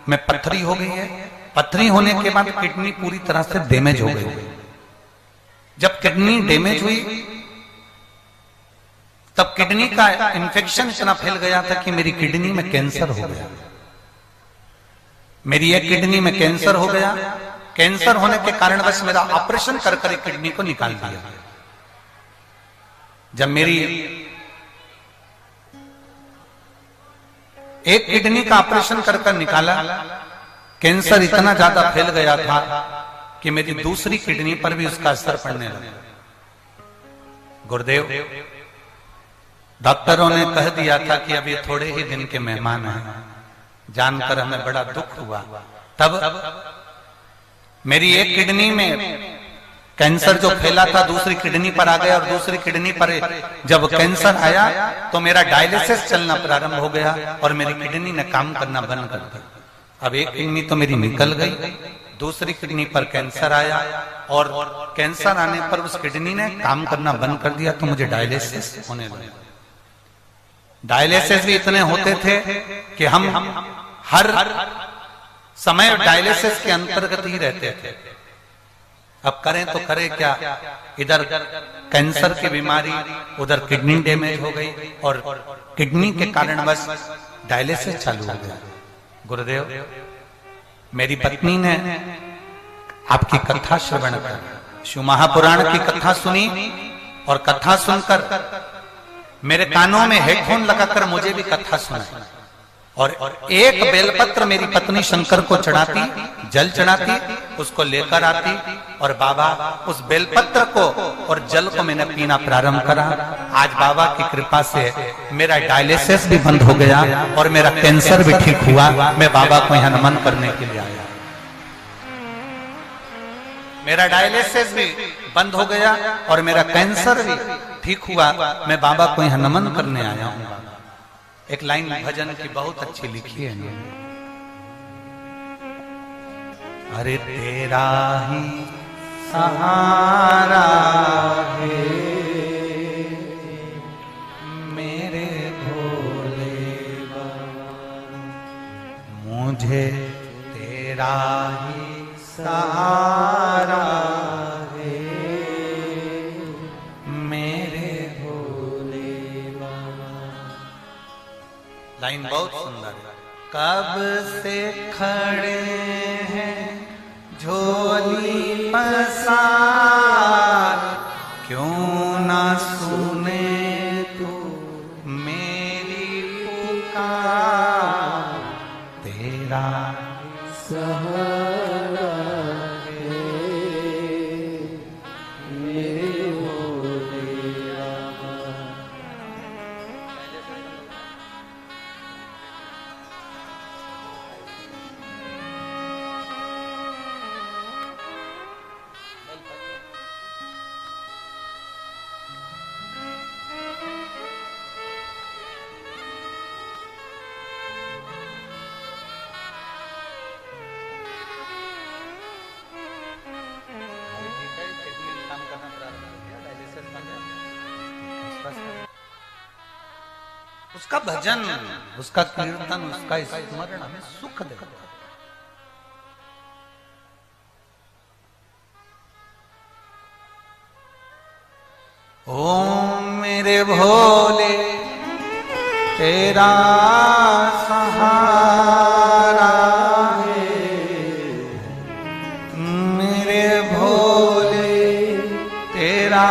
में पत्थरी हो गई है। पत्थरी होने के बाद किडनी पूरी तरह से डैमेज हो गई। जब किडनी डैमेज हुई तब किडनी का इंफेक्शन इतना फैल गया था कि मेरी किडनी में कैंसर हो गया। मेरी एक किडनी में कैंसर हो गया। कैंसर होने के कारण बस मेरा ऑपरेशन कर कर किडनी को निकाल दिया। जब मेरी एक किडनी का ऑपरेशन कर कर निकाला, कैंसर इतना ज्यादा फैल गया था कि मेरी दूसरी किडनी पर भी उसका असर पड़ने लगा। गुरुदेव, डॉक्टरों ने कह दिया था कि अब ये थोड़े ही दिन के मेहमान हैं। जानकर हमें बड़ा दुख हुआ। तब मेरी एक किडनी में कैंसर जो फैला था दूसरी किडनी पर आ गया, और दूसरी किडनी पर जब कैंसर आया तो मेरा डायलिसिस चलना प्रारंभ हो गया और मेरी किडनी ने काम करना बंद कर दिया। अब एक किडनी तो मेरी निकल गई, दूसरी किडनी पर कैंसर आया, और कैंसर आने पर उस किडनी ने काम करना बंद कर दिया, तो मुझे डायलिसिस होने लगा। डायलिसिस भी इतने होते थे कि हम हर समय डायलिसिस के अंतर्गत ही रहते थे। अब करें तो करें क्या, इधर कैंसर की बीमारी, उधर किडनी डैमेज हो गई, और किडनी के कारण बस डायलिसिस चालू हो गया। गुरुदेव, मेरी पत्नी ने आपकी कथा श्रवण कर, शिव महापुराण की कथा सुनी, और कथा सुनकर मेरे कानों में हेडफोन लगाकर मुझे भी कथा सुनाई। और एक बेलपत्र मेरी पत्नी शंकर को चढ़ाती, जल चढ़ाती, उसको लेकर आती, और बाबा उस बेलपत्र को और जल को मैंने पीना प्रारंभ करा। आज बाबा की कृपा से मेरा डायलिसिस भी बंद हो गया और मेरा कैंसर भी ठीक हुआ। मैं बाबा को यहाँ नमन करने के लिए आया। मेरा डायलिसिस भी बंद हो गया और मेरा कैंसर भी ठीक हुआ। मैं बाबा को यहाँ नमन करने आया हूँ। एक लाइन भजन की बहुत अच्छी लिखी है। अरे तेरा ही सहारा है मेरे भोले बाबा, मुझे तेरा ही सहारा है मेरे भोले बाबा। लाइन बहुत सुंदर है। कब से खड़े हैं झोली पसार, क्यों ना सुने तू मेरी पुकार, तेरा सहारा है मेरे भोले बाबा। उसका भजन, उसका कीर्तन, उसका स्मरण हमें सुख देता है। ओम मेरे भोले तेरा सहारा है, मेरे भोले तेरा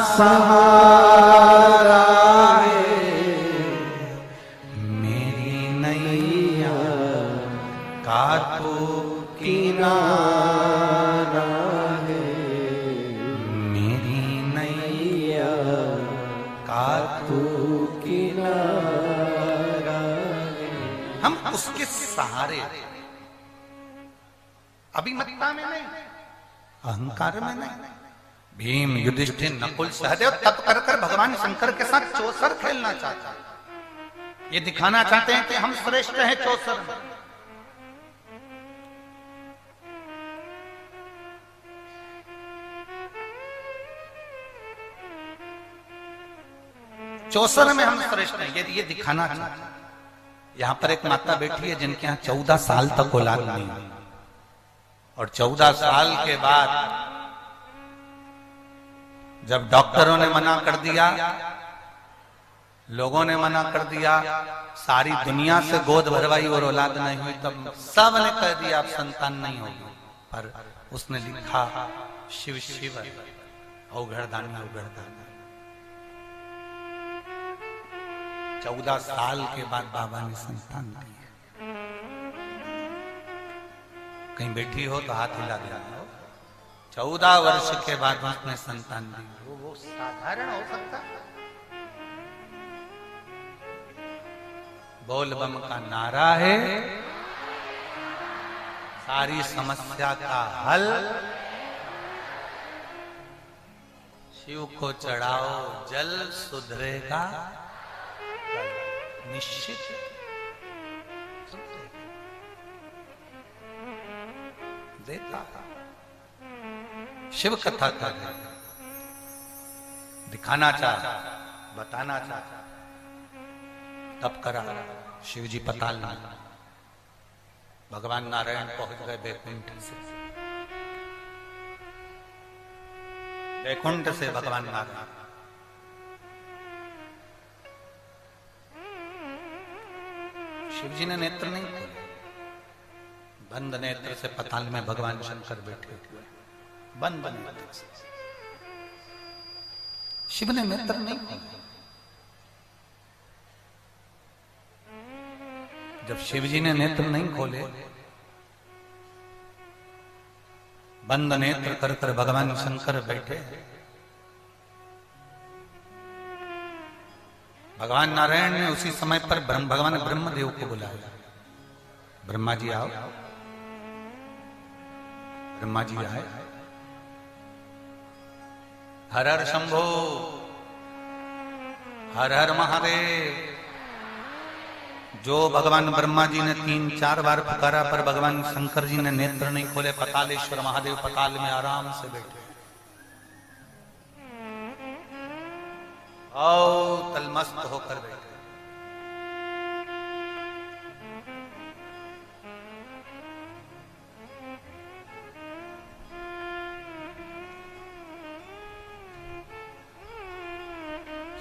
सहारा है, मेरी नैया का तू किनारा है, मेरी नैया का तू किनारा है। हम उसके सहारे, अभिमत्ता में नहीं, अहंकार में नहीं। भीम, युधिष्ठिर, नकुल, सहदेव तप कर कर भगवान शंकर के साथ चौसर खेलना चाहते हैं। ये दिखाना चाहते हैं कि हम श्रेष्ठ हैं चौसर में। चौसर में हम श्रेष्ठ हैं, ये दिखाना चाहते हैं। यहां पर एक माता बैठी है जिनके यहां 14 साल तक औलाद नहीं हुई, और 14 साल के बाद जब डॉक्टरों ने मना कर दिया, लोगों ने मना कर दिया, सारी दुनिया से गोद भरवाई और औलाद नहीं हुई, तब सब ने कह दिया आप संतान नहीं होगी। पर उसने लिखा शिव शिव औघड़दानी औघड़दानी। 14 साल के बाद बाबा ने संतान दी। कहीं बैठी हो तो हाथ हिला दिया। 14 वर्ष के बाद उसने संतान दी। वो साधारण हो सकता? बोल बम का नारा है, सारी समस्या का हल। शिव को चढ़ाओ जल, सुधरेगा निश्चित। देता शिव कथा कर दिखाना चाहा, बताना चाहा, तब करा। शिव जी पताल में, भगवान नारायण पहुंच गए बैकुंठ से। बैकुंठ से भगवान नारायण शिव जी ने नेत्र नहीं खोले, बंद नेत्र से पताल में भगवान शंकर बैठे हुए, बंद नेत्र से। शिव ने नेत्र नहीं खोले। जब शिव जी ने नेत्र नहीं खोले, बंद नेत्र कर कर भगवान शंकर बैठे, भगवान नारायण ने उसी समय पर भगवान ब्रह्मदेव को बुलाया। ब्रह्मा जी आओ। ब्रह्मा जी आए। हर हर शंभो, हर हर महादेव। जो भगवान ब्रह्मा जी ने 3-4 बार पुकारा, पर भगवान शंकर जी ने नेत्र नहीं खोले। पतालेश्वर महादेव पताल में आराम से बैठे। आओ तलमस्त होकर बैठे।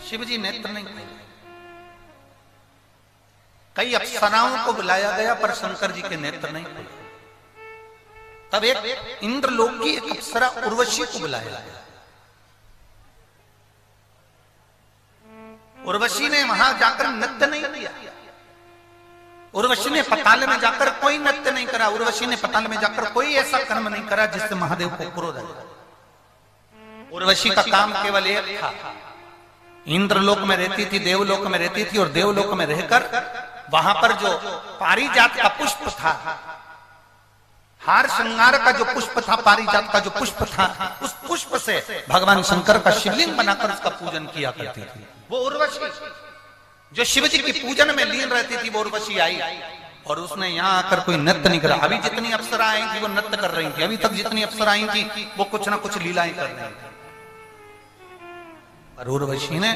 शिव जी नेत्र नहीं खोले। कई अप्सराओं को बुलाया गया, पर शंकर जी के नेत्र नहीं खोले। तब एक इंद्रलोक की एक अप्सरा उर्वशी को बुलाया गया। उर्वशी ने वहां जाकर नृत्य नहीं किया। उर्वशी ने पताल में जाकर कोई नृत्य नहीं करा। उर्वशी ने पताल में जाकर कोई ऐसा कर्म नहीं करा जिससे महादेव को क्रोध आए। उर्वशी का काम केवल एक था, इंद्रलोक में रहती थी, देवलोक में रहती थी, और देवलोक में रहकर वहां पर जो पारिजात का पुष्प था, हार श्रृंगार का जो पुष्प था, पारिजात का जो पुष्प था, उस पुष्प से भगवान शंकर का शिवलिंग बनाकर उसका पूजन किया करती थी। वो उर्वशी जो शिव जी की पूजन में लीन रहती थी, वो उर्वशी आई और उसने यहाँ आकर कोई नृत्य नहीं करा। अभी जितनी अप्सरा आई थी वो नृत्य कर रही थी। अभी तक जितनी अप्सरा आई थी वो कुछ ना कुछ लीलाएं कर रही थी। पर उर्वशी ने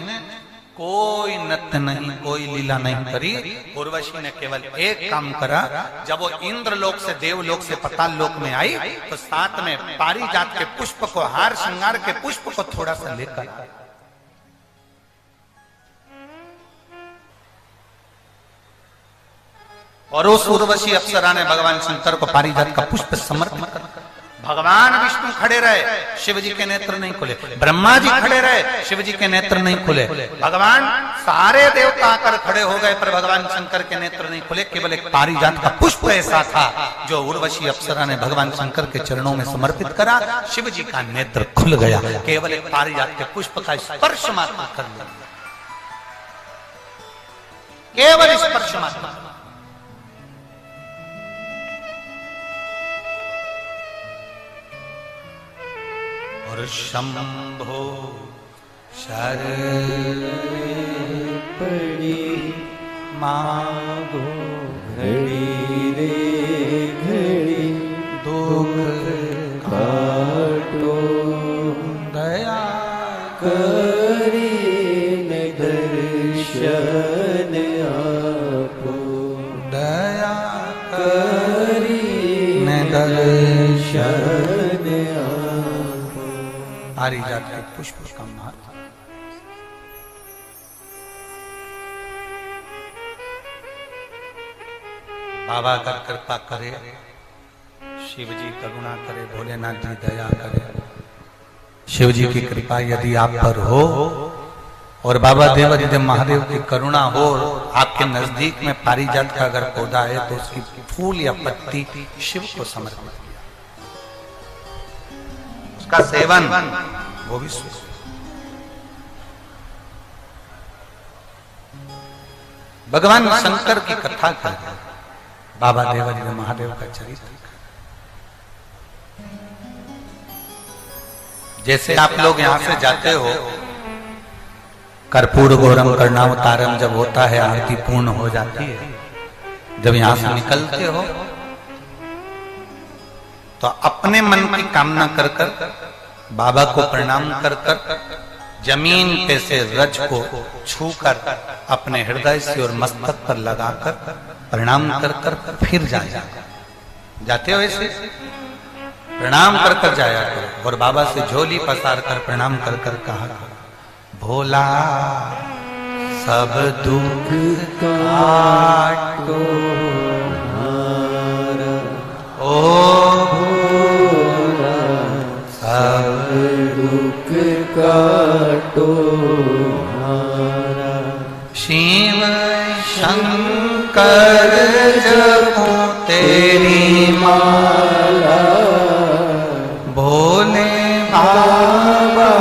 कोई नृत्य नहीं, कोई लीला नहीं करी। उर्वशी ने केवल एक काम करा। जब वो इंद्रलोक से, देवलोक से पताल लोक में आई, तो साथ में पारिजात के पुष्प को, हार श्रृंगार के पुष्प को थोड़ा सा लेकर और उस उर्वशी अप्सरा ने भगवान शंकर को पारिजात का पुष्प समर्पित कर। भगवान विष्णु खड़े रहे, शिव जी के नेत्र नहीं खुले। ब्रह्मा जी खड़े रहे, शिव जी के नेत्र नहीं खुले। भगवान सारे देवता आकर खड़े हो गए, पर भगवान शंकर के नेत्र नहीं खुले। केवल एक पारिजात का पुष्प ऐसा था जो उर्वशी अप्सरा ने भगवान शंकर के चरणों में समर्पित करा, शिव जी का नेत्र खुल गया। केवल एक पारिजात के पुष्प का स्पर्श मात्र कर लिया, केवल स्पर्श मात्र। और शंभो शरण पड़ी मांगो घड़ी रे घड़ी दुख काटो दया करी न दर्शन आपो दया करी न दर्शन पारिजात के पुष्प का महत्व। बाबा अगर कृपा करे, शिव जी करुणा करे, भोलेनाथ जी दया करे, शिव जी की कृपा यदि आप पर हो और बाबा देवाधिदेव महादेव की करुणा हो, आपके नजदीक में पारिजात का अगर पौधा है तो उसकी फूल या पत्ती शिव को समर्पित किया, उसका सेवन वो भी स्वस्थ। भगवान शंकर की कथा कर, बाबा देवाधिदेव महादेव का चरित्र। जैसे आप लोग यहां से जाते हो, कर्पूर गौरम कर्णावतारम जब होता है, आरती पूर्ण हो जाती है, जब यहां से निकलते हो तो अपने मन की कामना कर कर बाबा को प्रणाम कर कर जमीन पे से रज को छूकर अपने हृदय से और मस्तक पर लगाकर प्रणाम कर कर फिर जाते हो। ऐसे प्रणाम कर कर जाया करो और बाबा से झोली पसार कर प्रणाम कर कर कहा, भोला सब दुख काटो ओ भोला सब दुख काटो शिव शंकर जपो तेरी माला, भोले बाबा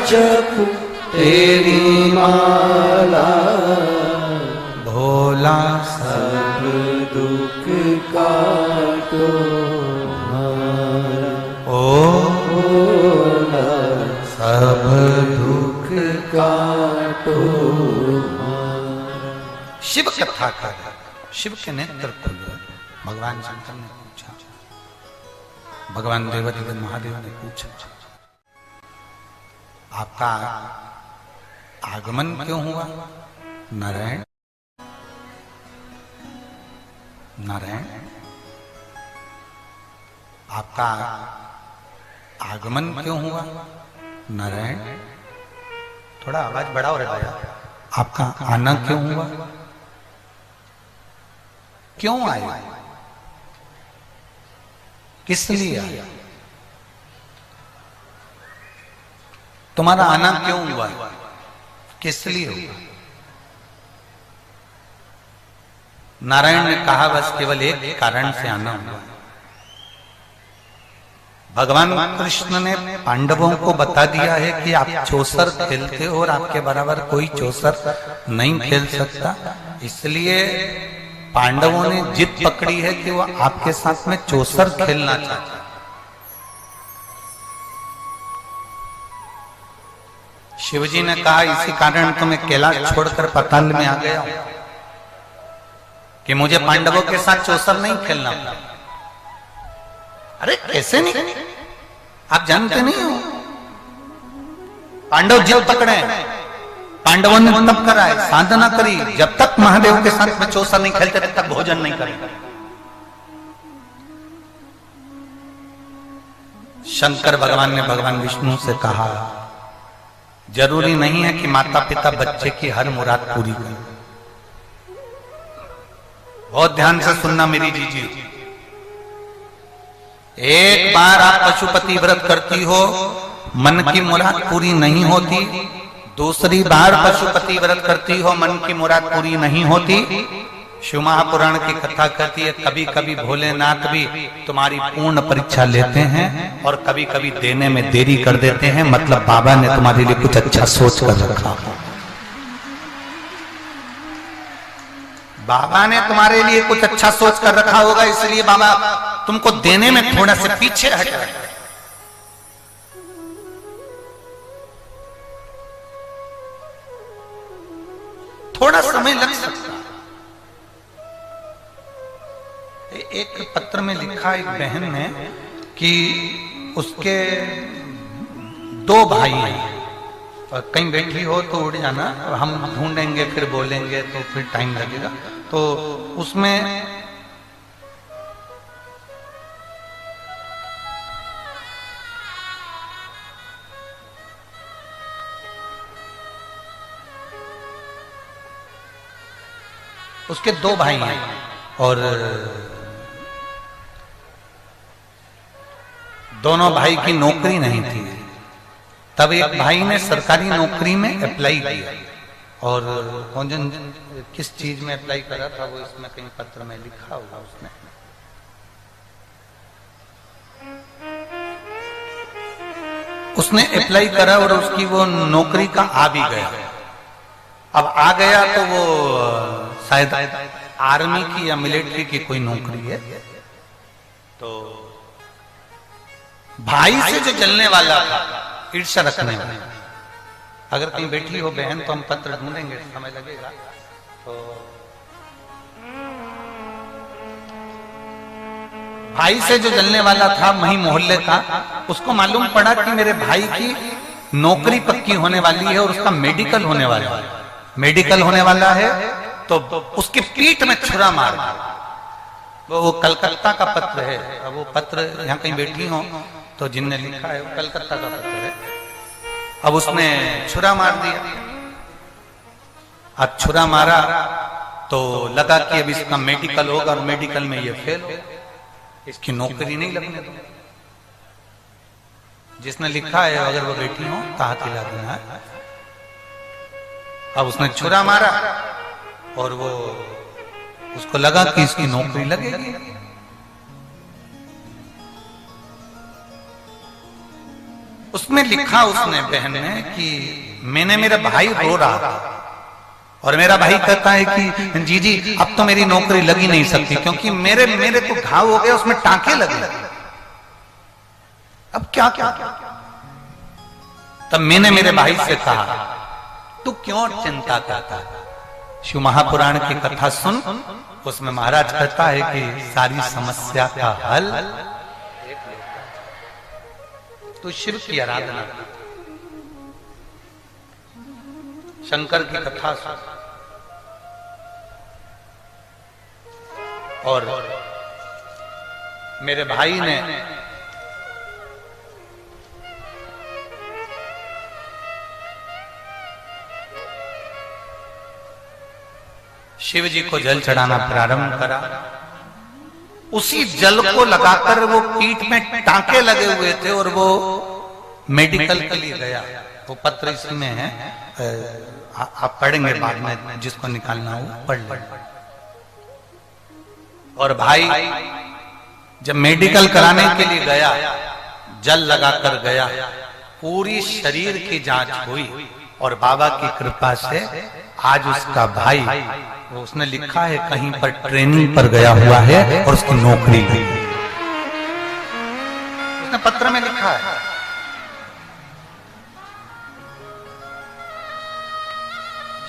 जपो तेरी माला, भोला सब दुख काटो ओ भोला सब दुख काटो। शिव कथा का शिव के नेत्र खुले। भगवान शंकर ने पूछा, भगवान देवाधिदेव महादेव ने पूछा, आपका आगमन क्यों हुआ? नारायण नारायण आपका आगमन क्यों हुआ? नारायण थोड़ा आवाज बढ़ाओ रे भैया। आपका आना क्यों हुआ? क्यों आए? किस लिए आए? तुम्हारा आना क्यों हुआ? किस लिए हुआ? नारायण ने कहा, बस केवल एक कारण से आना हुआ। भगवान कृष्ण ने पांडवों को बता दिया है कि आप चौसर खेलते हो और आपके बराबर कोई चौसर नहीं खेल सकता, इसलिए पांडवों ने जिद पकड़ी है कि वो आपके साथ में चौसर खेलना चाहते हैं। शिवजी ने कहा, इसी कारण तो मैं कैलाश छोड़कर पाताल में आ गया हूं कि मुझे पांडवों के साथ चौसर नहीं खेलना। अरे कैसे नहीं? आप जानते नहीं हो, पांडव जिद पकड़े, पांडवों ने तप करा है, साधना करी, जब तक महादेव के साथ में चौसर नहीं खेलते तब तक भोजन नहीं करेंगे। शंकर भगवान ने भगवान विष्णु से कहा, जरूरी नहीं है कि माता पिता बच्चे की हर मुराद पूरी करें। बहुत ध्यान से सुनना मेरी जीजी। एक बार आप पशुपति व्रत करती हो, मन की मुराद पूरी नहीं होती। दूसरी बार पशुपति व्रत करती हो, मन की मुराद पूरी नहीं होती। शिव महापुराण की कथा कहती है कभी कभी भोलेनाथ भी तुम्हारी पूर्ण परीक्षा लेते हैं और कभी कभी देने में देरी कर देते हैं। मतलब बाबा ने तुम्हारे लिए कुछ अच्छा सोच कर रखा। बाबा ने तुम्हारे लिए कुछ अच्छा सोच कर रखा होगा, इसलिए बाबा तुमको देने में थोड़ा से पीछे हट रहे हैं। थोड़ा समय लग सकता है। एक पत्र में लिखा एक बहन ने कि उसके 2 भाई हैं और कहीं बैठी हो तो उड़ जाना, हम ढूंढेंगे फिर बोलेंगे तो फिर टाइम लगेगा। तो उसमें उसके 2 भाई हैं और दोनों भाई की नौकरी नहीं थी। तब एक भाई ने सरकारी नौकरी में अप्लाई किया और कौन किस चीज में अप्लाई करा था वो इसमें कहीं पत्र में लिखा होगा। उसने अप्लाई करा और उसकी वो नौकरी का आ भी गया। अब आ गया तो वो शायद आर्मी की या मिलिट्री की कोई नौकरी है। तो भाई से जो जलने वाला था, ईर्ष्या रखने वाला, अगर कहीं बैठी हो बहन तो हम पत्र ढूंढेंगे, समय लगेगा। तो भाई से जो जलने वाला था वही मोहल्ले का, उसको मालूम पड़ा कि मेरे भाई की नौकरी पक्की होने वाली है और उसका मेडिकल होने वाला है। मेडिकल होने वाला है तो उसकी पीठ में छुरा मार। वो कलकत्ता का पत्र है। अब वो पत्र यहाँ कहीं बैठी हो तो जिनने लिखा है वो कलकत्ता का पत्र है। अब उसने छुरा मार दिया। अब छुरा मारा तो लगा कि अब इसका मेडिकल होगा और मेडिकल में ये फेल हो, इसकी नौकरी नहीं लगने दो। जिसने लिखा है अगर वो बैठी हो तो हाथ हिला देना है। अब उसने छुरा मारा और वो उसको लगा कि इसकी नौकरी लगेगी। उसमें लिखा उसने बहन ने कि मैंने मेरा भाई रो रहा था और मेरा भाई कहता है कि जी अब तो मेरी नौकरी लग ही नहीं सकती क्योंकि मेरे को घाव हो गया, उसमें टांके लगे। अब क्या क्या तब मैंने मेरे भाई से कहा तू क्यों चिंता करता है, शिव महापुराण की कथा सुन। उसमें महाराज कहता है कि सारी समस्या का हल तू शिव की आराधना कर, शंकर की कथा सुन। और मेरे भाई ने शिव जी को जल चढ़ाना प्रारंभ करा। उसी जल को लगाकर वो पीठ में टांके लगे हुए थे और वो मेडिकल के लिए गया। वो पत्र इसमें है, आप पढ़ेंगे बाद में, जिसको निकालना हो पढ़ ले। और भाई जब मेडिकल कराने के लिए गया, जल लगाकर गया, पूरी शरीर की जांच हुई और बाबा की कृपा से आज उसका भाई, वो उसने लिखा है कहीं पर ट्रेनिंग पर गया हुआ है और उसकी नौकरी हुई। उसने पत्र में लिखा है।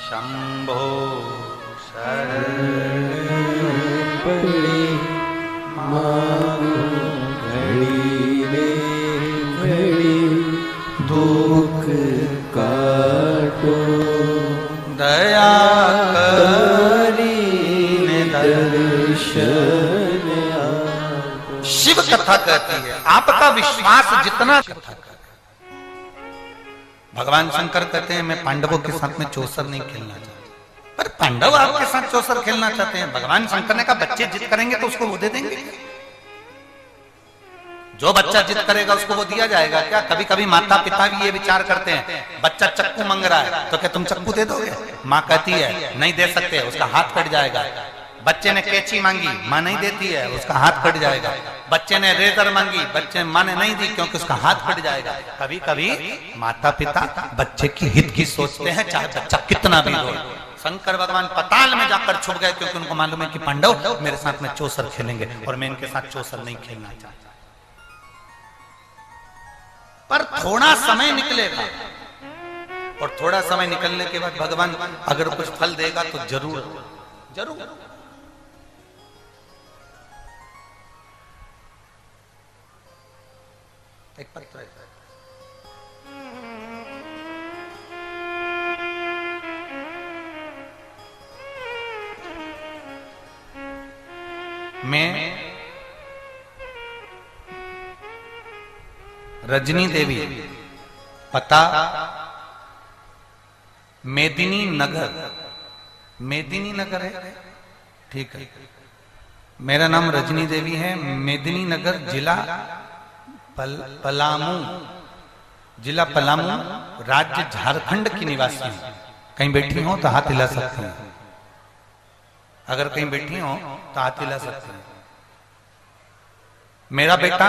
शंभो दुख काटो दया शिव कथा कहती है आपका विश्वास जितना कथा कर। भगवान शंकर कहते हैं मैं पांडवों के साथ में चौसर नहीं खेलना चाहता। पर पांडव आपके साथ चौसर खेलना चाहते हैं। भगवान शंकर ने कहा बच्चे जिद करेंगे तो उसको वो दे देंगे, जो बच्चा जिद करेगा उसको वो दिया जाएगा। क्या कभी कभी माता पिता भी ये विचार करते हैं, बच्चा चक्कू मांग रहा है तो क्या तुम चक्कू दे दोगे? माँ कहती है नहीं दे सकते, उसका हाथ कट जाएगा। बच्चे ने कैंची मांगी, माँ नहीं देती है, उसका हाथ कट जाएगा। बच्चे ने रेजर मांगी, बच्चे माँ ने नहीं दी क्योंकि उसका हाथ कट जाएगा। कभी कभी माता पिता बच्चे की हित की सोचते हैं, चाहे बच्चा कितना भी हो। शंकर भगवान पताल में जाकर छुप गए क्योंकि उनको मालूम है कि पांडव मेरे साथ में चौसर खेलेंगे और मैं इनके साथ चौसर नहीं खेलना चाहता। पर थोड़ा समय निकलेगा और थोड़ा समय निकलने के बाद भगवान अगर कुछ फल देगा तो जरूर जरूर। एक पत्र है, मैं रजनी देवी, पता मेदिनी नगर, मेदिनी नगर है, ठीक है। मेरा नाम रजनी देवी है, मेदिनी नगर, जिला पलामू, जिला पलामू, राज्य झारखंड की निवासी हूं। कहीं बैठी हो तो हाथ हिला सकते हैं, अगर कहीं बैठी हो तो हाथ हिला सकते हैं। मेरा बेटा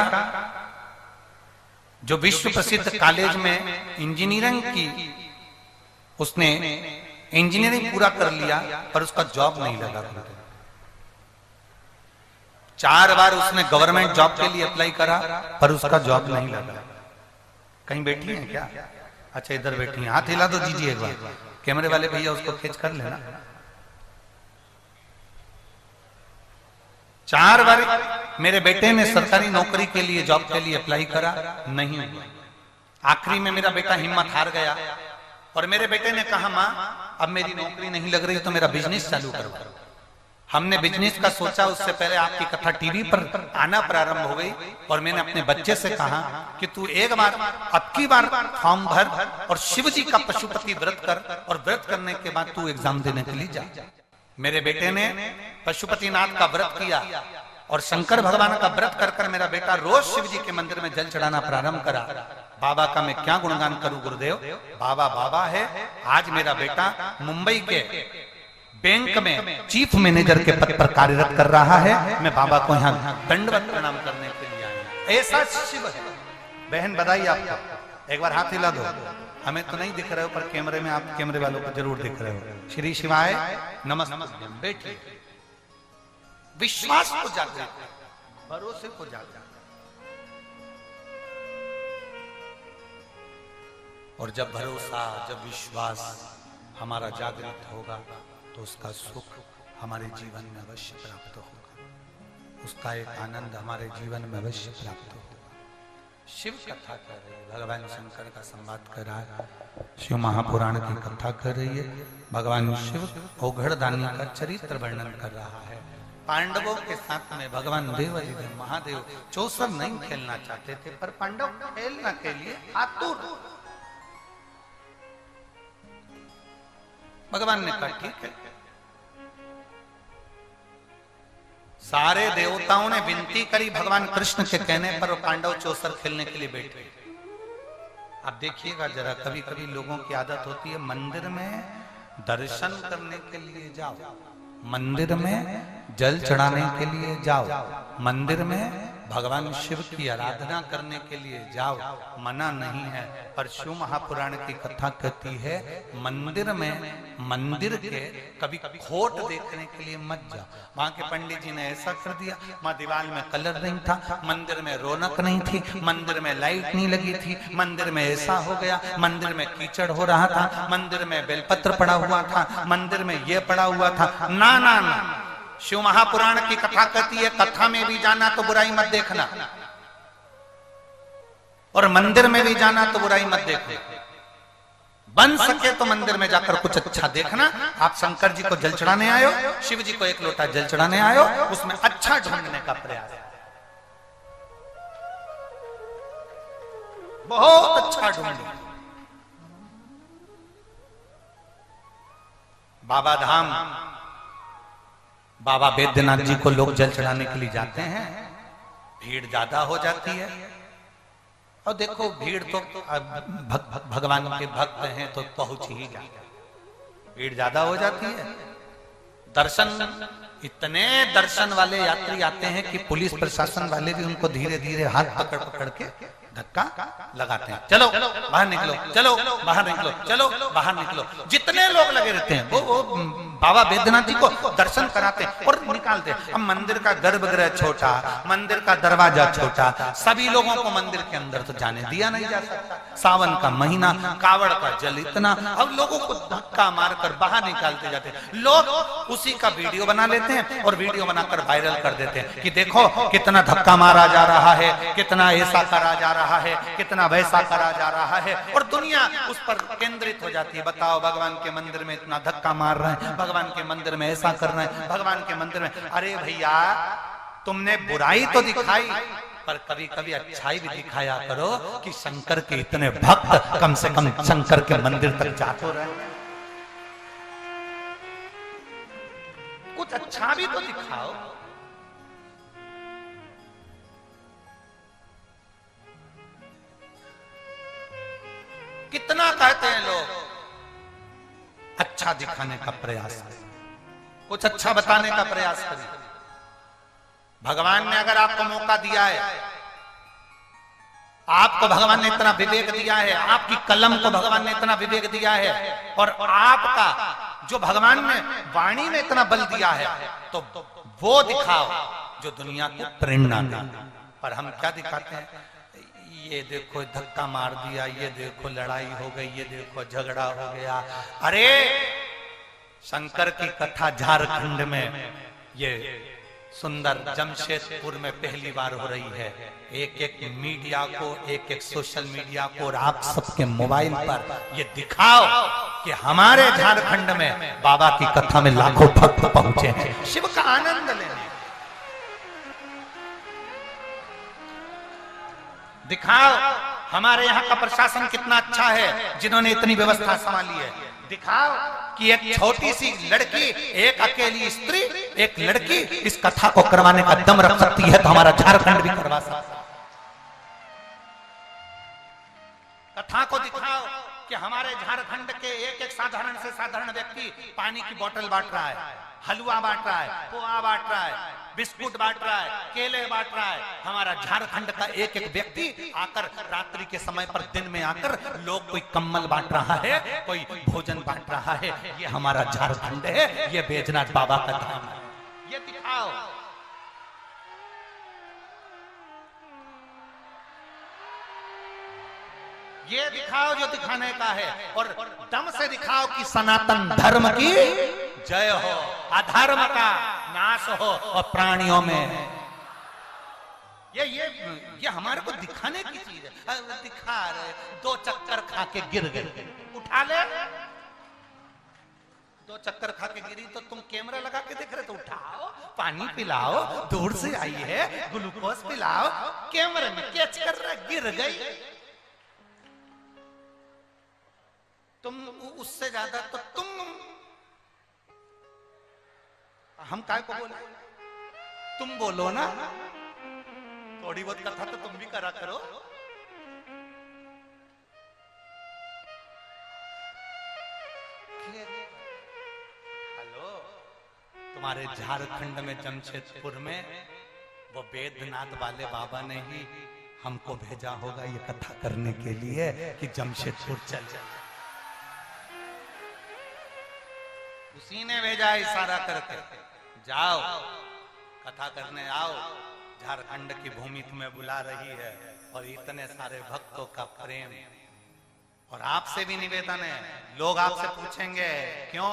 जो विश्व प्रसिद्ध कॉलेज में इंजीनियरिंग की, उसने इंजीनियरिंग पूरा कर लिया पर उसका जॉब नहीं लगा। 4 बार उसने गवर्नमेंट जॉब के लिए अप्लाई करा पर उसका जॉब नहीं लगा। कहीं बैठी है क्या? अच्छा इधर बैठी है, हाथ हिला दो दीजिए एक बार, कैमरे वाले भैया उसको खींच कर लेना। 4 बार मेरे बेटे ने सरकारी नौकरी के लिए, जॉब के लिए अप्लाई करा, नहीं हुआ। आखिरी में मेरा बेटा हिम्मत हार गया और मेरे बेटे ने कहा मां अब मेरी नौकरी नहीं लग रही तो मेरा बिजनेस चालू करो। हमने बिजनेस का सोचा, उससे पहले आपकी कथा टीवी पर आना प्रारंभ हो गई और मैंने अपने बच्चे से कहा कि तू एक बार, अब की बार फॉर्म भर और शिव जी का पशुपति व्रत कर और व्रत करने के बाद तू एग्जाम देने के लिए जा। मेरे बेटे ने पशुपतिनाथ का व्रत किया और शंकर भगवान का व्रत कर कर मेरा बेटा रोज शिव जी के मंदिर में जल चढ़ाना प्रारंभ करा। बाबा का मैं क्या गुणगान करूं गुरुदेव, बाबा बाबा है। आज मेरा बेटा मुंबई के बैंक में चीफ मैनेजर के पद पर कार्यरत कर रहा है। मैं बाबा को यहाँ दंडवत प्रणाम करने के लिए आया। ऐसा शिव है। बहन बधाई आपको, एक बार हाथ हिला दो। हमें तो नहीं दिख रहे हो पर कैमरे में, आप कैमरे वालों को जरूर दिख रहे हो। श्री शिवाय नमस्ते। बैठिए, विश्वास को जागृत, भरोसे को जागृत। और जब भरोसा, जब विश्वास हमारा जागृत होगा तो उसका सुख हमारे जीवन में अवश्य प्राप्त होगा, उसका एक आनंद हमारे जीवन में अवश्य प्राप्त होगा। शिव कथा कर रही है, भगवान शंकर का संवाद कर रहा है, शिव महापुराण की कथा कर रही है। भगवान शिव औघड़दानी का चरित्र वर्णन कर रहा है। पांडवों के साथ में भगवान देवाधिदेव महादेव चौसर नहीं खेलना चाहते थे पर पांडव खेलने के लिए आतुर। भगवान ने कहा ठीक है। सारे देवताओं ने विनती करी भगवान कृष्ण के कहने पर पांडव चौसर खेलने के लिए बैठे। आप देखिएगा जरा, कभी कभी लोगों की आदत होती है मंदिर में दर्शन करने के लिए जाओ, मंदिर में जल चढ़ाने के लिए जाओ, मंदिर में भगवान शिव की आराधना करने के लिए जाओ, मना नहीं है। पर शिव महापुराण की कथा कहती है मंदिर में, मंदिर के कभी खोट देखने के लिए मत जाओ। वहां के पंडित जी ने ऐसा कर दिया, वहां दीवार में कलर नहीं था, मंदिर में रौनक नहीं थी, मंदिर में लाइट नहीं लगी थी, मंदिर में ऐसा हो गया, मंदिर में कीचड़ हो रहा था, मंदिर में बेलपत्र पड़ा हुआ था, मंदिर में ये पड़ा हुआ था। ना ना ना, शिव महापुराण की कथा कहती है कथा में भी जाना तो बुराई मत देखना और मंदिर में भी जाना तो बुराई मत देखना। बन सके तो मंदिर में जाकर कुछ अच्छा देखना। आप शंकर जी को जल चढ़ाने आयो, शिव जी को एक लोटा जल चढ़ाने आयो, उसमें अच्छा ढूंढने का प्रयास, बहुत अच्छा ढूंढो। बाबा धाम बाबा बैद्यनाथ जी को लोग जल चढ़ाने के लिए जाते हैं, भीड़ ज्यादा हो जाती है। और देखो भीड़ तो भगवान के भक्त हैं तो पहुंच ही जाते हैं, भीड़ ज्यादा हो जाती है। दर्शन, इतने दर्शन वाले यात्री आते हैं कि पुलिस प्रशासन वाले भी उनको धीरे धीरे हाथ पकड़ पकड़ के धक्का लगाते हैं, चलो बाहर निकलो, चलो बाहर निकलो, चलो बाहर निकलो। जितने लोग लगे रहते हैं वो बाबा बैद्यनाथ जी को दर्शन कराते हैं और निकालते हैं। अब मंदिर का गर्भगृह छोटा, मंदिर का दरवाजा छोटा, सभी लोगों को मंदिर के अंदर तो जाने दिया नहीं जा सकता। सावन का महीना, कावड़ का जल इतना, अब लोगों को धक्का मारकर बाहर निकालते जाते हैं। लोग उसी का वीडियो बना लेते हैं और वीडियो बनाकर वायरल कर देते हैं कि देखो कितना धक्का मारा जा रहा है, कितना ऐसा करा जा रहा है, कितना वैसा करा जा रहा है, और दुनिया उस पर केंद्रित हो जाती है। बताओ भगवान के मंदिर में इतना धक्का मार रहे हैं, भगवान के मंदिर में ऐसा कर रहे हैं, भगवान के मंदिर में। अरे भैया तुमने बुराई तो दिखाई, पर कभी कभी अच्छाई भी दिखाया करो कि शंकर के इतने भक्त कम से कम शंकर के मंदिर तक जा तो रहे, कुछ अच्छा भी तो दिखाओ। कितना कहते हैं लोग अच्छा दिखाने का प्रयास करें, कुछ अच्छा बताने का प्रयास करें। भगवान ने अगर आपको मौका दिया है, आपको भगवान ने इतना विवेक दिया है, आपकी कलम को भगवान ने इतना विवेक दिया है, और आपका जो भगवान ने वाणी में इतना बल दिया है, तो वो दिखाओ जो दुनिया को प्रेरणा दे। पर हम क्या दिखाते हैं? ये देखो धक्का मार दिया, ये देखो लड़ाई हो गई, ये देखो झगड़ा हो गया। अरे शंकर की कथा झारखंड में, ये सुंदर जमशेदपुर में पहली बार हो रही है। एक एक मीडिया को, एक एक सोशल मीडिया को और आप सबके मोबाइल पर ये दिखाओ कि हमारे झारखंड में बाबा की कथा में लाखों भक्त पहुंचे हैं शिव का आनंद लेने। दिखाओ हमारे यहाँ का प्रशासन कितना अच्छा है, जिन्होंने इतनी व्यवस्था संभाली है। दिखाओ कि एक छोटी सी लड़की, एक अकेली स्त्री, एक लड़की इस कथा को करवाने का दम रख सकती है, तो हमारा झारखंड भी करवा सकता है। कथा को दिखाओ कि हमारे झारखंड के एक एक साधारण से साधारण व्यक्ति पानी की बोतल बांट रहा है, हलवा बांट रहा है, पोहा बांट रहा है, बिस्कुट बांट रहा है, केले बांट रहा है। हमारा झारखंड का एक एक व्यक्ति आकर रात्रि के समय पर, दिन में आकर लोग कोई कम्बल बांट रहा है, कोई भोजन बांट रहा है। ये हमारा झारखंड है, ये बैजनाथ बाबा का धाम है। ये दिखाओ। ये दिखाओ जो दिखाने का है, और दम से दिखाओ कि सनातन धर्म की जय हो, अधर्म का नाश हो, और प्राणियों में ये हमारे को दिखाने की चीज है। दिखा रहे, दो चक्कर खा के गिर गए, उठा ले। दो चक्कर खा के गिरी तो तुम कैमरा लगा के देख रहे, तो उठाओ, पानी पिलाओ, दूर से आई है, ग्लूकोज पिलाओ, कैमरे में कैच कर रहे, गिर गई। तुम उससे ज्यादा तो तुम, हम काय को बोले, तुम बोलो ना, थोड़ी बहुत कथा तो तुम भी करा करो। हेलो, तुम्हारे झारखंड में जमशेदपुर में वो बैद्यनाथ वाले बाबा ने ही हमको भेजा होगा ये कथा करने के लिए कि जमशेदपुर चल जाए। उसी ने भेजा इशारा करके, जाओ कथा करने आओ, झारखंड की भूमि तुम्हें बुला रही है, और इतने सारे भक्तों का प्रेम। और आपसे भी निवेदन है, लोग आपसे पूछेंगे क्यों,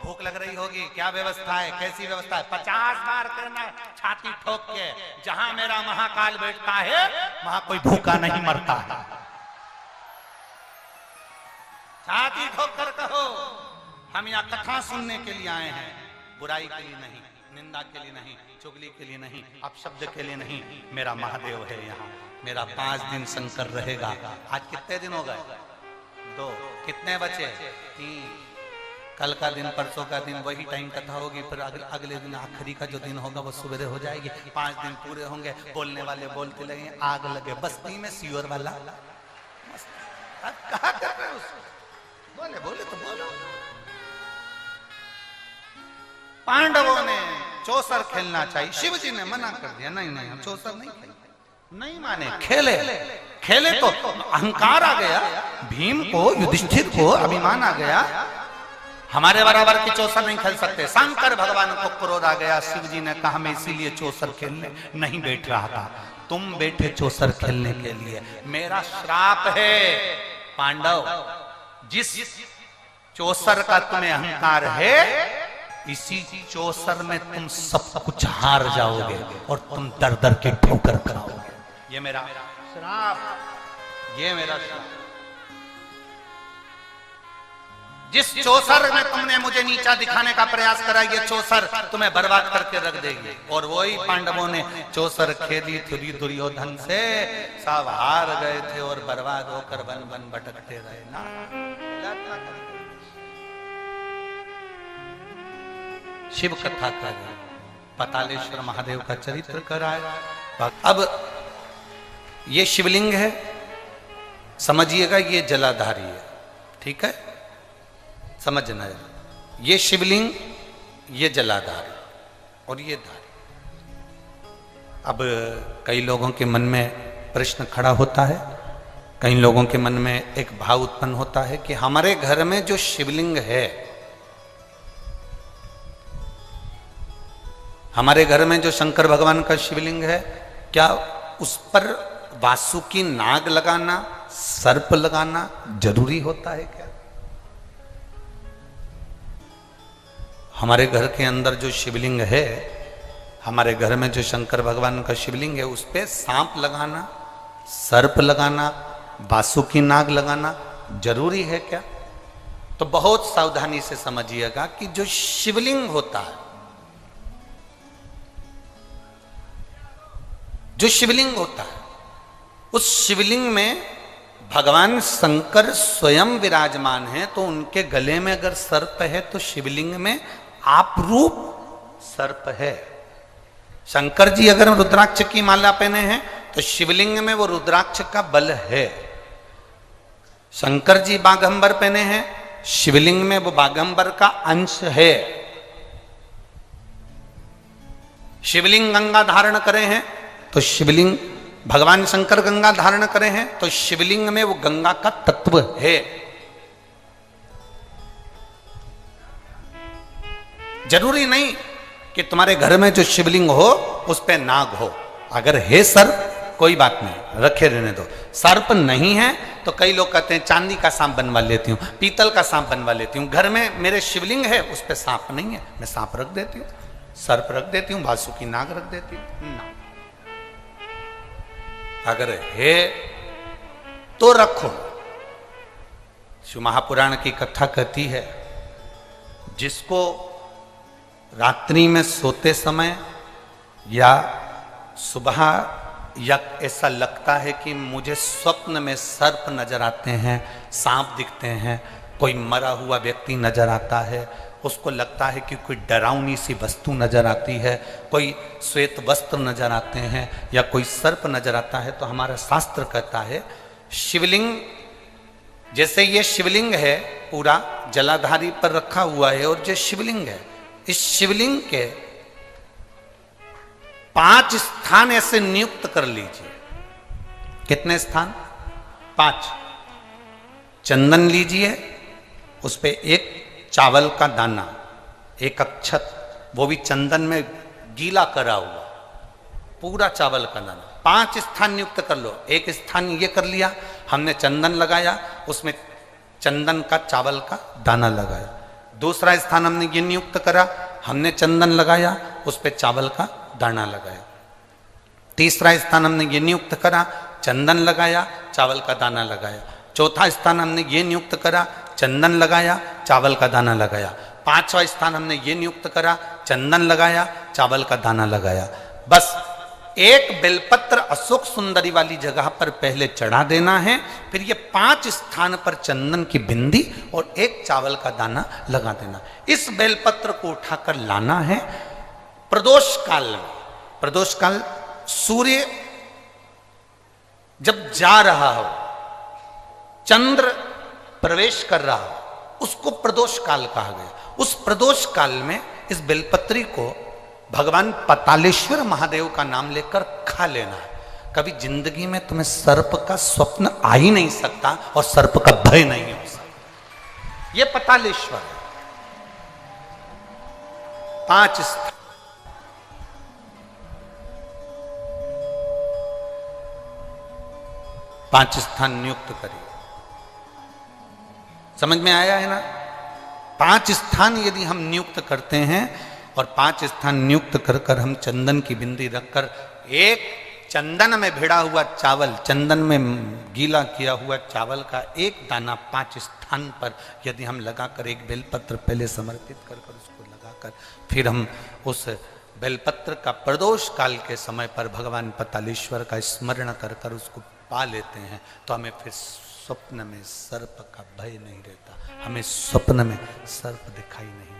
भूख लग रही होगी, क्या व्यवस्था है, कैसी व्यवस्था है, 50 बार करना छाती ठोक के, जहां मेरा महाकाल बैठता है वहां कोई भूखा नहीं मरता है। छाती ठोक कर कहो, हम यहाँ कथा सुनने के लिए आए हैं, बुराई के लिए नहीं, निंदा के लिए नहीं, चुगली के लिए नहीं, अपशब्द के लिए नहीं। मेरा महादेव है यहाँ, मेरा 5 दिन शंकर रहेगा। आज कितने दिन हो गए? 2, कितने बचे? 3। कल का दिन, परसों का दिन वही टाइम कथा होगी, फिर अगले दिन आखिरी का जो दिन होगा वो सवेरे हो जाएगी। 5 दिन पूरे होंगे, बोलने वाले बोलते लगे, आग लगे बस्ती में सीवर वाला। अब कहा कर रहे हो उसको? बोले बोले तो बोलो। पांडवों ने चौसर खेलना चाहिए, शिव जी ने मना कर दिया, नहीं नहीं हम चौसर नहीं खेलेंगे। नहीं माने, खेले खेले तो अहंकार आ गया भीम को, युधिष्ठिर को अभिमान आ गया, हमारे बराबर की चौसर नहीं खेल सकते। शंकर भगवान को क्रोध आ गया, शिव जी ने कहा मैं इसीलिए चौसर खेलने नहीं बैठ रहा था, तुम बैठे चौसर खेलने के लिए। मेरा श्राप है पांडव, जिस चौसर का तुम्हें अहंकार है, इसी चौसर में तुम सब कुछ हार जाओगे और तुम दर दर के ठोकर खाओगे। ये मेरा श्राप, ये मेरा श्राप। जिस चौसर में तुमने मुझे नीचा दिखाने का प्रयास करा, ये चौसर तुम्हें बर्बाद करके रख देगी। और वही पांडवों ने चौसर खेली थी दुर्योधन से, सब हार गए थे और बर्बाद होकर वन वन भटकते रहे ना। शिव कथा का पतालेश्वर महादेव का चरित्र कराया। अब ये शिवलिंग है, समझिएगा ये जलाधारी है, ठीक है, समझना है। ये शिवलिंग, ये जलाधारी और ये धारी। अब कई लोगों के मन में प्रश्न खड़ा होता है, कई लोगों के मन में एक भाव उत्पन्न होता है कि हमारे घर में जो शिवलिंग है, हमारे घर में जो शंकर भगवान का शिवलिंग है, क्या उस पर वासुकी नाग लगाना, सर्प लगाना जरूरी होता है क्या? हमारे घर के अंदर जो शिवलिंग है, हमारे घर में जो शंकर भगवान का शिवलिंग है, उस पे सांप लगाना, सर्प लगाना, वासुकी नाग लगाना जरूरी है क्या? तो बहुत सावधानी से समझिएगा कि जो शिवलिंग होता है, जो शिवलिंग होता है, उस शिवलिंग में भगवान शंकर स्वयं विराजमान है। तो उनके गले में अगर सर्प है तो शिवलिंग में आप रूप सर्प है। शंकर जी अगर रुद्राक्ष की माला पहने हैं तो शिवलिंग में वो रुद्राक्ष का बल है। शंकर जी बागंबर पहने हैं, शिवलिंग में वो बागंबर का अंश है। शिवलिंग गंगा धारण करे हैं तो शिवलिंग, भगवान शंकर गंगा धारण करे हैं तो शिवलिंग में वो गंगा का तत्व है। जरूरी नहीं कि तुम्हारे घर में जो शिवलिंग हो उस पे नाग हो। अगर है सर्प कोई बात नहीं, रखे रहने दो। सर्प नहीं है तो कई लोग कहते हैं चांदी का सांप बनवा लेती हूँ, पीतल का सांप बनवा लेती हूँ। घर में मेरे शिवलिंग है, उस पे सांप नहीं है, मैं सांप रख देती हूँ, सर्प रख देती हूँ, वासुकी नाग रख देती हूँ ना। अगर है तो रखो। शिव महापुराण की कथा कहती है, जिसको रात्रि में सोते समय या सुबह या ऐसा लगता है कि मुझे स्वप्न में सर्प नजर आते हैं, सांप दिखते हैं, कोई मरा हुआ व्यक्ति नजर आता है, उसको लगता है कि कोई डरावनी सी वस्तु नजर आती है, कोई श्वेत वस्त्र नजर आते हैं या कोई सर्प नजर आता है, तो हमारा शास्त्र कहता है शिवलिंग, जैसे ये शिवलिंग है पूरा जलाधारी पर रखा हुआ है, और जो शिवलिंग है, इस शिवलिंग के 5 स्थान ऐसे नियुक्त कर लीजिए। कितने स्थान? 5। चंदन लीजिए, उस पे एक चावल का दाना, एक अक्षत, वो भी चंदन में गीला करा हुआ, पूरा चावल का दाना। 5 स्थान नियुक्त कर लो। एक स्थान ये कर लिया, हमने चंदन लगाया, उसमें चंदन का चावल का दाना लगाया। दूसरा स्थान हमने ये नियुक्त करा, हमने चंदन लगाया, उस पर चावल का दाना लगाया। तीसरा स्थान हमने ये नियुक्त करा, चंदन लगाया, चावल का दाना लगाया। चौथा स्थान हमने ये नियुक्त करा, चंदन लगाया, चावल का दाना लगाया। 5वां स्थान हमने ये नियुक्त करा, चंदन लगाया, चावल का दाना लगाया। बस एक बेलपत्र अशोक सुंदरी वाली जगह पर पहले चढ़ा देना है, फिर ये 5 स्थान पर चंदन की बिंदी और एक चावल का दाना लगा देना। इस बेलपत्र को उठाकर लाना है प्रदोष काल में। प्रदोष काल सूर्य जब जा रहा हो, चंद्र प्रवेश कर रहा हो, उसको प्रदोष काल कहा गया। उस प्रदोष काल में इस बेलपत्री को भगवान पतालेश्वर महादेव का नाम लेकर खा लेना है। कभी जिंदगी में तुम्हें सर्प का स्वप्न आ ही नहीं सकता और सर्प का भय नहीं हो सकता। यह पतालेश्वर है। 5 स्थान, पांच स्थान नियुक्त करिए। समझ में आया है ना? 5 स्थान यदि हम नियुक्त करते हैं और 5 स्थान नियुक्त कर कर हम चंदन की बिंदी रखकर एक चंदन में भिड़ा हुआ चावल, चंदन में गीला किया हुआ चावल का एक दाना 5 स्थान पर यदि हम लगाकर एक बेलपत्र पहले समर्पित कर कर उसको लगाकर फिर हम उस बेलपत्र का प्रदोष काल के समय पर भगवान पतालेश्वर का स्मरण कर कर उसको पा लेते हैं तो हमें फिर स्वप्न में सर्प का भय नहीं रहता, हमें स्वप्न में सर्प दिखाई नहीं देता।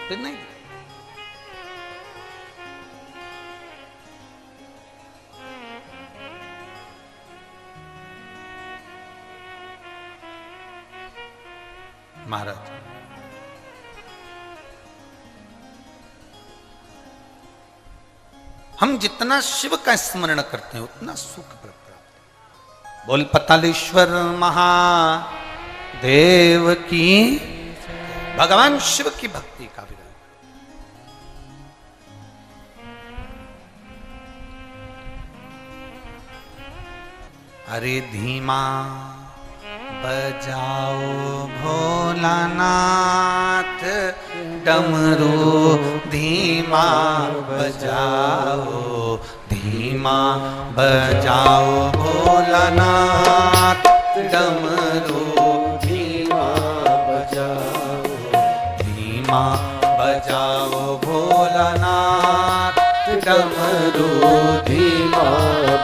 फिर नहीं महाराज, हम जितना शिव का स्मरण करते हैं उतना सुख प्राप्त है। बोल पतालेश्वर महादेव की। भगवान शिव की भक्ति का विधान। अरे धीमा बजाओ भोलानाथ, डमरू धीमा बजाओ, धीमा बजाओ भोलानाथ, डमरू धीमा बजाओ, धीमा बजाओ भोलानाथ, डमरू धीमा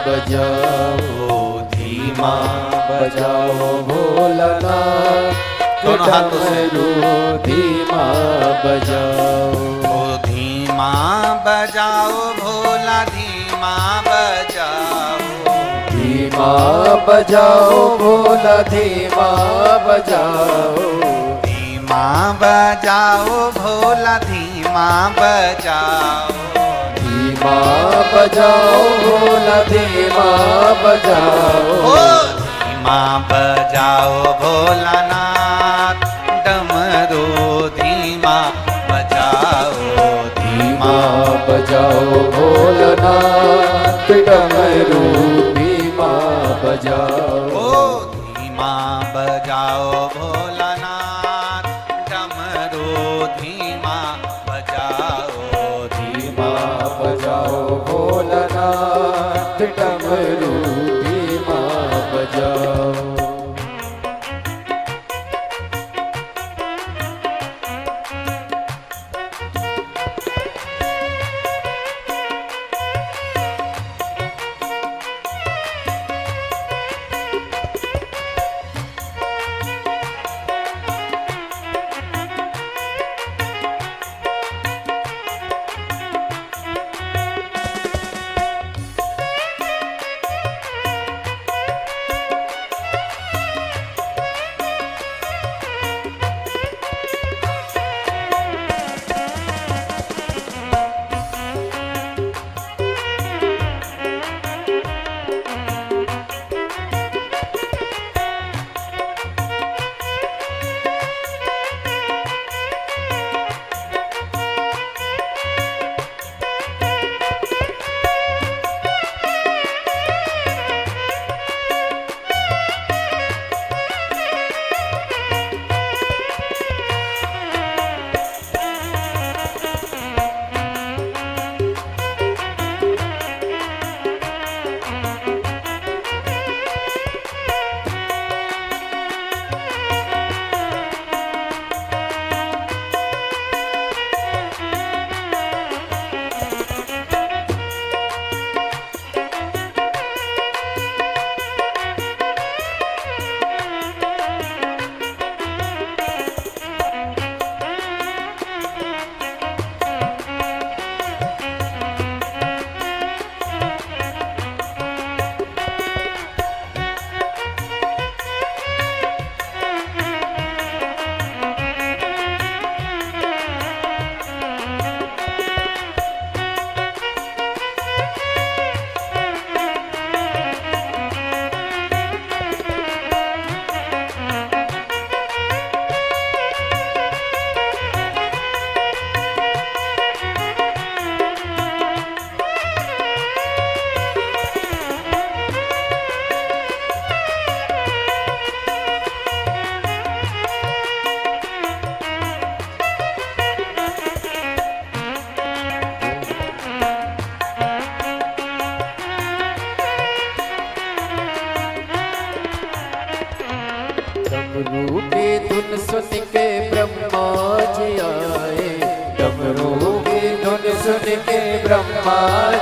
बजाओ, धीमा बजाओ भोलानाथ, दोनों हाथों से धीमा बजाओ, धीमा बजाओ भोला, धीमा बजाओ, धीमा बजाओ भोला, धीमा बजाओ, धीमा बजाओ भोला, धीमा बजाओ, धीमा बजाओ भोला, धीमा बजाओ, ओ धीमा बजाओ भोलानाथ, डमरू धीमा बजाओ, धीमा बजाओ भोलानाथ, डमरू धीमा बजाओ, ओ धीमा बजाओ भोलानाथ, डमरू धीमा बजाओ, धीमा बजाओ भोलानाथ, डमरू धीमा बजाओ। की धुन सुन के ब्रह्मा जी आए, डमरू की धुन सुन के ब्रह्मा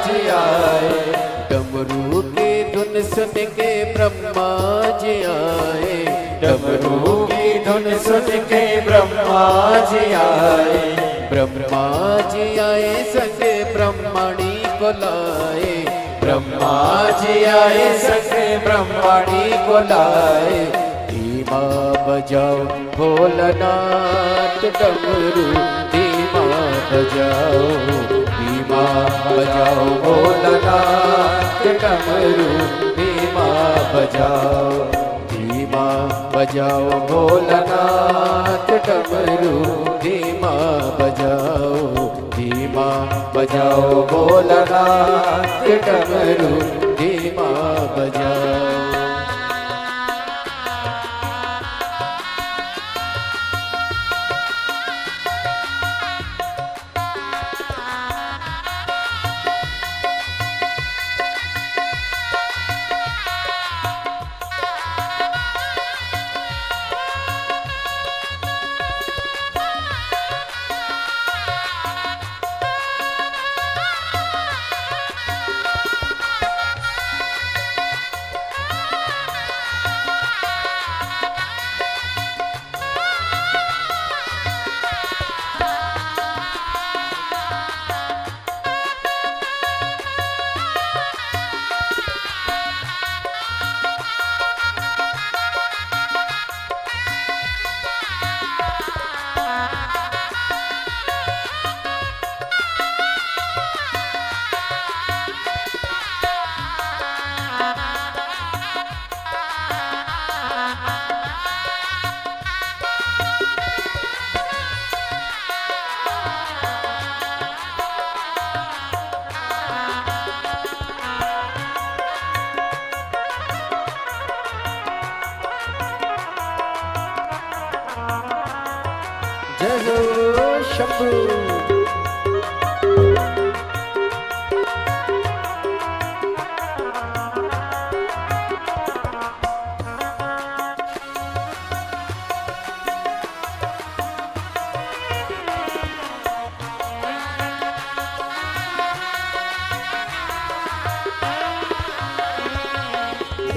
जी आए, डमरू की धुन सुन के ब्रह्मा जी आए, डमरू की धुन सुन के ब्रह्मा जी आए, ब्रह्मा जी आए सके ब्रह्मणी को लाए, ब्रह्मा जी आए सके ब्रह्मणी को लाए, धीमा बजाओ भोलानाथ डमरू, धीमा बजाओ, धीमा बजाओ भोलानाथ डमरू, धीमा बजाओ, धीमा बजाओ भोलानाथ डमरू, धीमा बजाओ, धीमा बजाओ भोलानाथ डमरू, धीमा बजाओ। जय हो शंभू।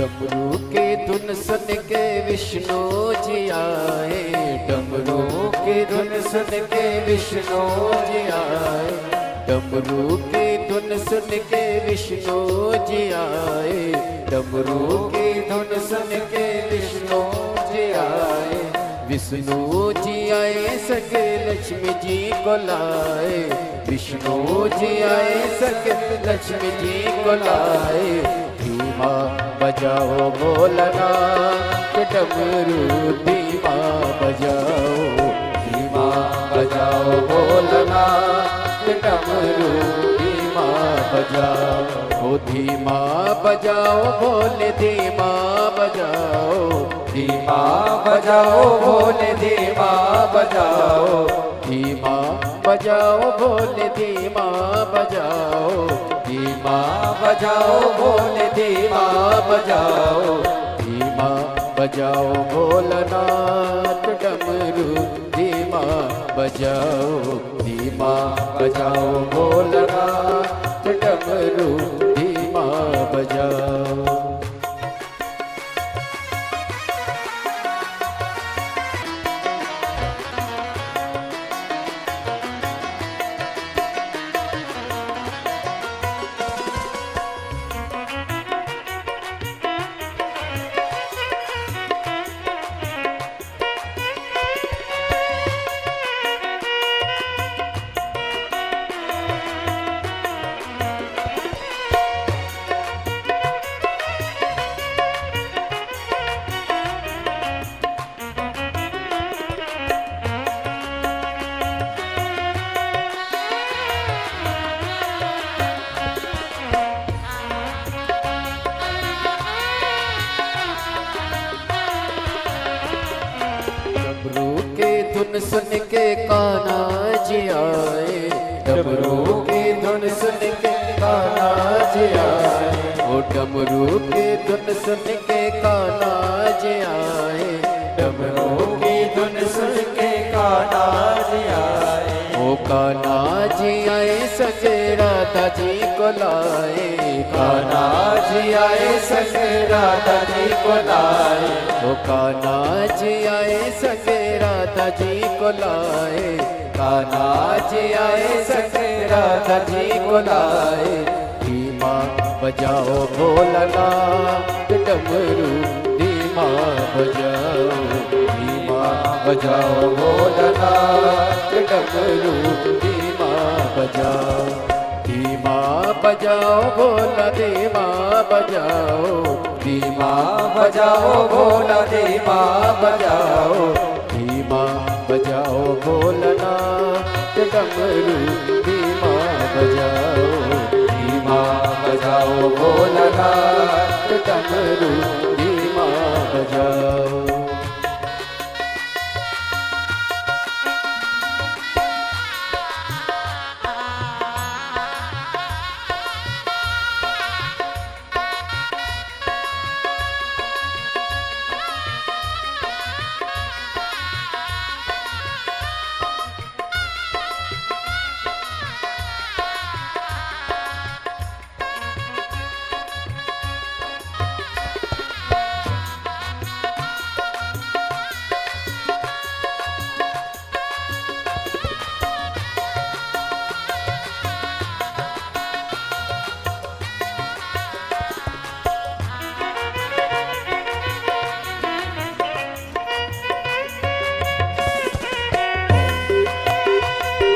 डमरू के धुन सुन के विष्णु जी आए, डमरू के धुन सुन के विष्णु जी आए, डमरू के धुन सुन के विष्णु जी आए, डमरू के धुन सुन के विष्णु जी आए, विष्णु जी आए सके लक्ष्मी जी को लाए, विष्णु जी आए सके लक्ष्मी जी को लाए, धीमा बजाओ भोलानाथ डमरू, धीमा बजाओ, धीमा बजाओ भोलानाथ डमरू, धीमा बजाओ, ओ धीमा बजाओ भोले, धीमा बजाओ, धीमा बजाओ भोले, धीमा बजाओ, धीमा बजाओ भोले, धीमा बजाओ, धीमा बजाओ भोले, धीमा बजाओ, धीमा बजाओ भोलानाथ डमरू, धीमा बजाओ, धीमा बजाओ भोलानाथ डमरू, धीमा बजाओ। धुन सुन के कान्हा जी आए, डमरू की धुन सुन के कान्हा जी आए, ओ डमरू की धुन सुन के कान्हा जी आए, डमरू की कान्हा जी आए संगे राधा जी को लाए, कान्हा जी आए संगे राधा जी को लाए, ओ कान्हा जी आए संगे राधा जी को लाए, कान्हा जी आए संगे राधा जी को लाए। धीमा बजाओ भोलानाथ डमरू, धीमा बजाओ, धीमा बजाओ भोलानाथ डमरू, धीमा बजाओ, धीमा बजाओ भोला, धीमा बजाओ, धीमा बजाओ भोला, धीमा बजाओ, धीमा बजाओ भोलानाथ डमरू, धीमा बजाओ, धीमा बजाओ भोलानाथ डमरू, धीमा बजाओ।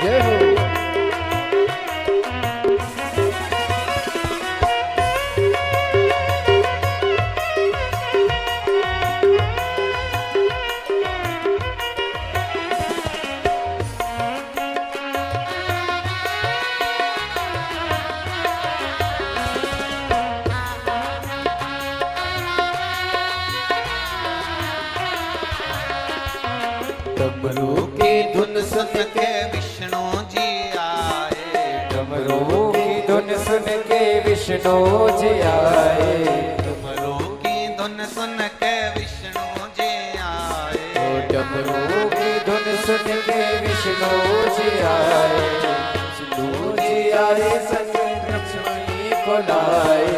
जय हो। डमरू की धुन सुन के विष्णु जी आए, डमरू की धुन सुन के विष्णु जी आए, डमरू की धुन सुन के विष्णु जी आए, डमरू की धुन सुन के विष्णु जी आए, विष्णु जी आए संग लक्ष्मी को लाए,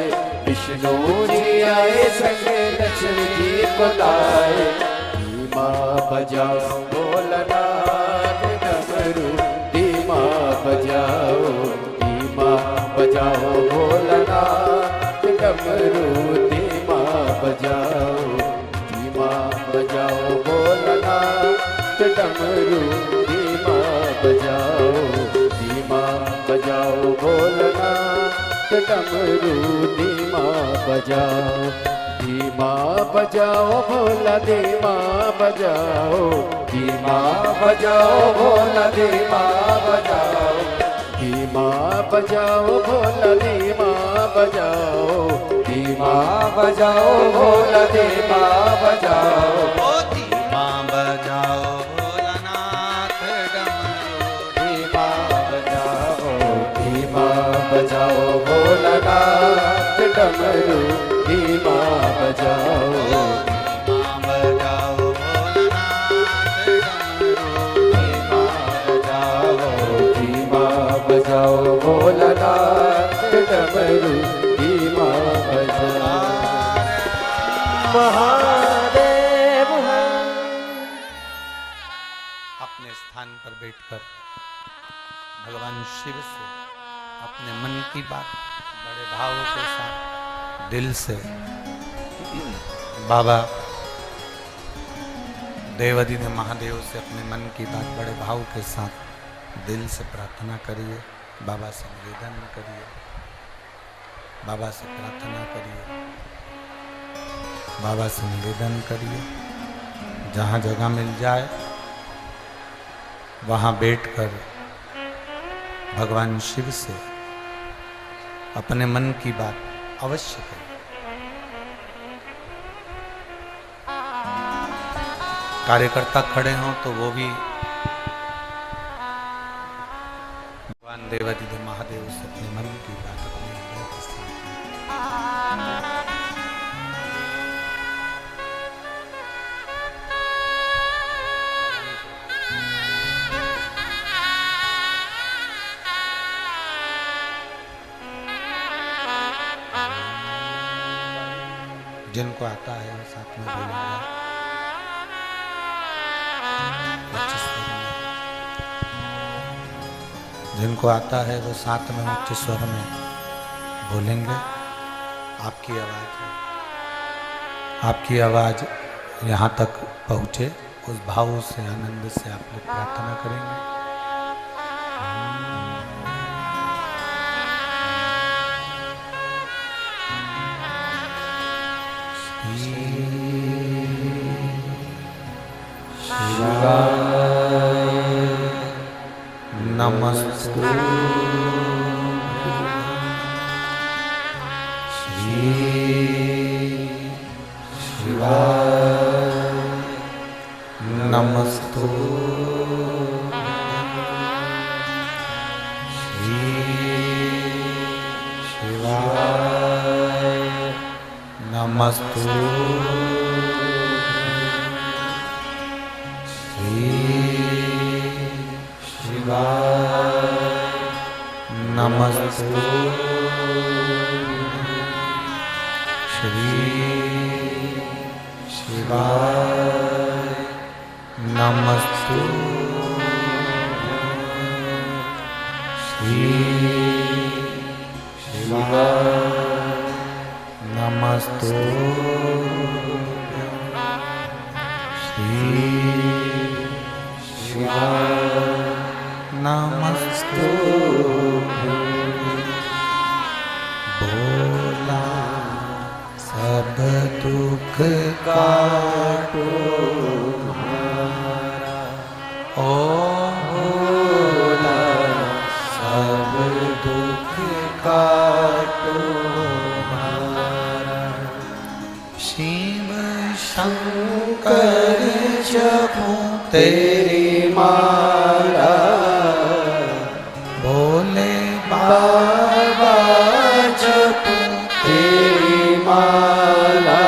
विष्णु जी आए संग लक्ष्मी जी को लाए। धीमा बजाओ भोलानाथ डमरू, धीमा बजाओ, धीमा बजाओ भोलानाथ डमरू, धीमा बजाओ, धीमा बजाओ भोलानाथ डमरू, धीमा बजाओ, धीमा बजाओ भोलानाथ डमरू, धीमा बजाओ, धीमा बजाओ भोला, धीमा बजाओ, धीमा बजाओ भोला, धीमा बजाओ, धीमा बजाओ भोला, धीमा बजाओ, धीमा बजाओ भोला, धीमा बजाओ, ओ धीमा बजाओ भोलानाथ डमरू, धीमा बजाओ, धीमा बजाओ भोलानाथ डमरू, धीमा बजाओ, धीमा बजाओ भोलानाथ डमरू, धीमा बजाओ, धीमा बजाओ भोलानाथ डमरू, धीमा बजाओ। महादेव अपने स्थान पर बैठकर भगवान शिव से अपने मन की बात बड़े भाव के साथ दिल से बाबा देवादिदेव महादेव से अपने मन की बात बड़े भाव के साथ दिल से प्रार्थना करिए, बाबा से निवेदन करिए, बाबा से प्रार्थना करिए, बाबा से निवेदन करिए। जहाँ जगह मिल जाए वहाँ बैठकर भगवान शिव से अपने मन की बात अवश्य करें। कार्यकर्ता खड़े हों तो वो भी भगवान देवादिदेव महादेव से अपने मन की बात अपने हृदय के साथ जिनको आता है वो साथ में बोलेंगे उच्च स्वर में। जिनको आता है वो साथ में उच्च स्वर में बोलेंगे। आपकी आवाज है, आपकी आवाज यहाँ तक पहुँचे, उस भाव से आनंद से आप लोग प्रार्थना करेंगे। नमस्ते श्री शिवाय नमस्ते श्री शिवाय नमस्ते नमस्ते श्री शिवाय नमस्ते श्री शिवाय नमस्ते श्री शिवाय नमस्ते बोला सब दुख काटो हमारा, ओ बोला सब दुख काटो हमारा। शिव शंकर जपो तेरी माला, भोले बाबा जपो तेरी माला,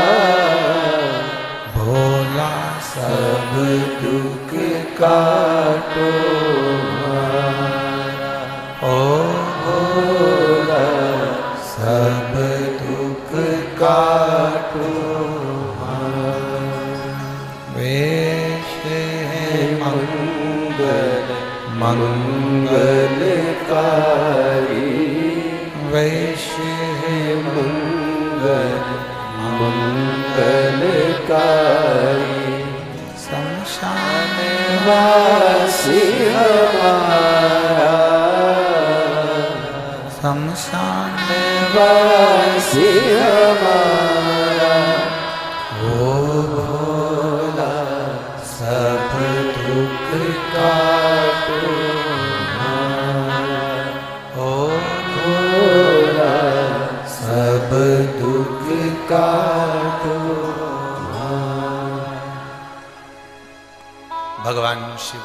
भोला सब दुख काटो हमारा, ओ भोला सब दुख काटो हमारा। वेश है मंगल मंगलकारी, वैश्य है मंगल मंगलकारी, शमशान वासी हमारा, शमशान वासी हमारा, ओ भोला सब दुख काटो हमारा, ओ भोला सब दुख काटो हमारा। भगवान शिव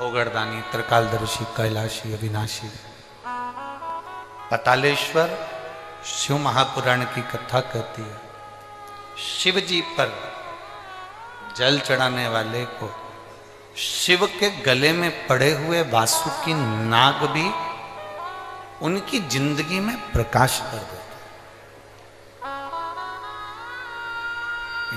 ओगरदानी, त्रिकालदर्शी, कैलाशी, अविनाशी, पतालेश्वर शिव महापुराण की कथा कहती है, शिव जी पर जल चढ़ाने वाले को शिव के गले में पड़े हुए वासुकी नाग भी उनकी जिंदगी में प्रकाश कर देते।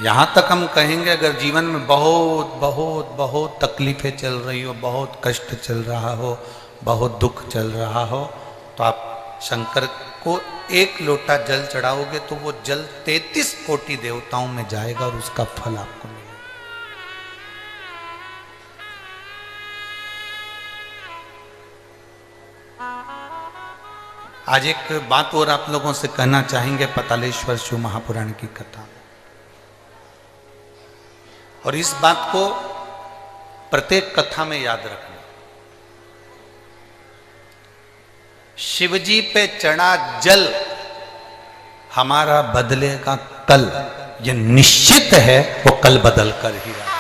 यहां तक हम कहेंगे अगर जीवन में बहुत बहुत बहुत तकलीफें चल रही हो, बहुत कष्ट चल रहा हो, बहुत दुख चल रहा हो, तो आप शंकर को एक लोटा जल चढ़ाओगे तो वो जल 33 कोटि देवताओं में जाएगा और उसका फल आपको मिलेगा। आज एक बात और आप लोगों से कहना चाहेंगे पतालेश्वर शिव महापुराण की कथा, और इस बात को प्रत्येक कथा में याद रखना। शिवजी पे चढ़ा जल हमारा बदलेगा कल, ये निश्चित है, वो कल बदल कर ही रहा।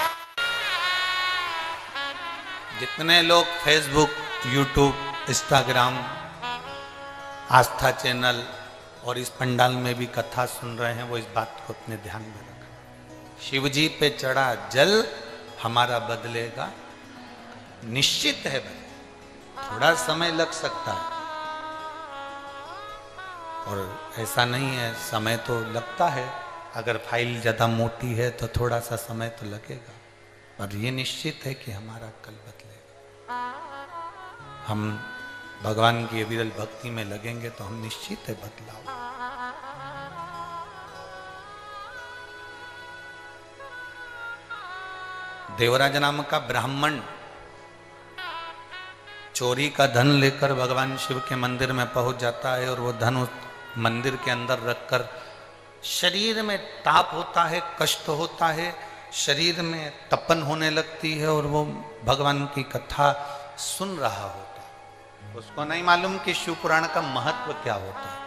जितने लोग फेसबुक, यूट्यूब, इंस्टाग्राम, आस्था चैनल और इस पंडाल में भी कथा सुन रहे हैं, वो इस बात को अपने ध्यान में रखें। शिवजी पे चढ़ा जल हमारा बदलेगा, निश्चित है। थोड़ा समय लग सकता है, और ऐसा नहीं है, समय तो लगता है, अगर फाइल ज़्यादा मोटी है तो थोड़ा सा समय तो लगेगा, पर ये निश्चित है कि हमारा कल बदलेगा। हम भगवान की अविरल भक्ति में लगेंगे तो हम निश्चित है बदलाव। देवराज नाम का ब्राह्मण चोरी का धन लेकर भगवान शिव के मंदिर में पहुंच जाता है और वो धन उस मंदिर के अंदर रखकर शरीर में ताप होता है, कष्ट होता है, शरीर में तपन होने लगती है और वो भगवान की कथा सुन रहा होता है। उसको नहीं मालूम कि शिव पुराण का महत्व क्या होता है।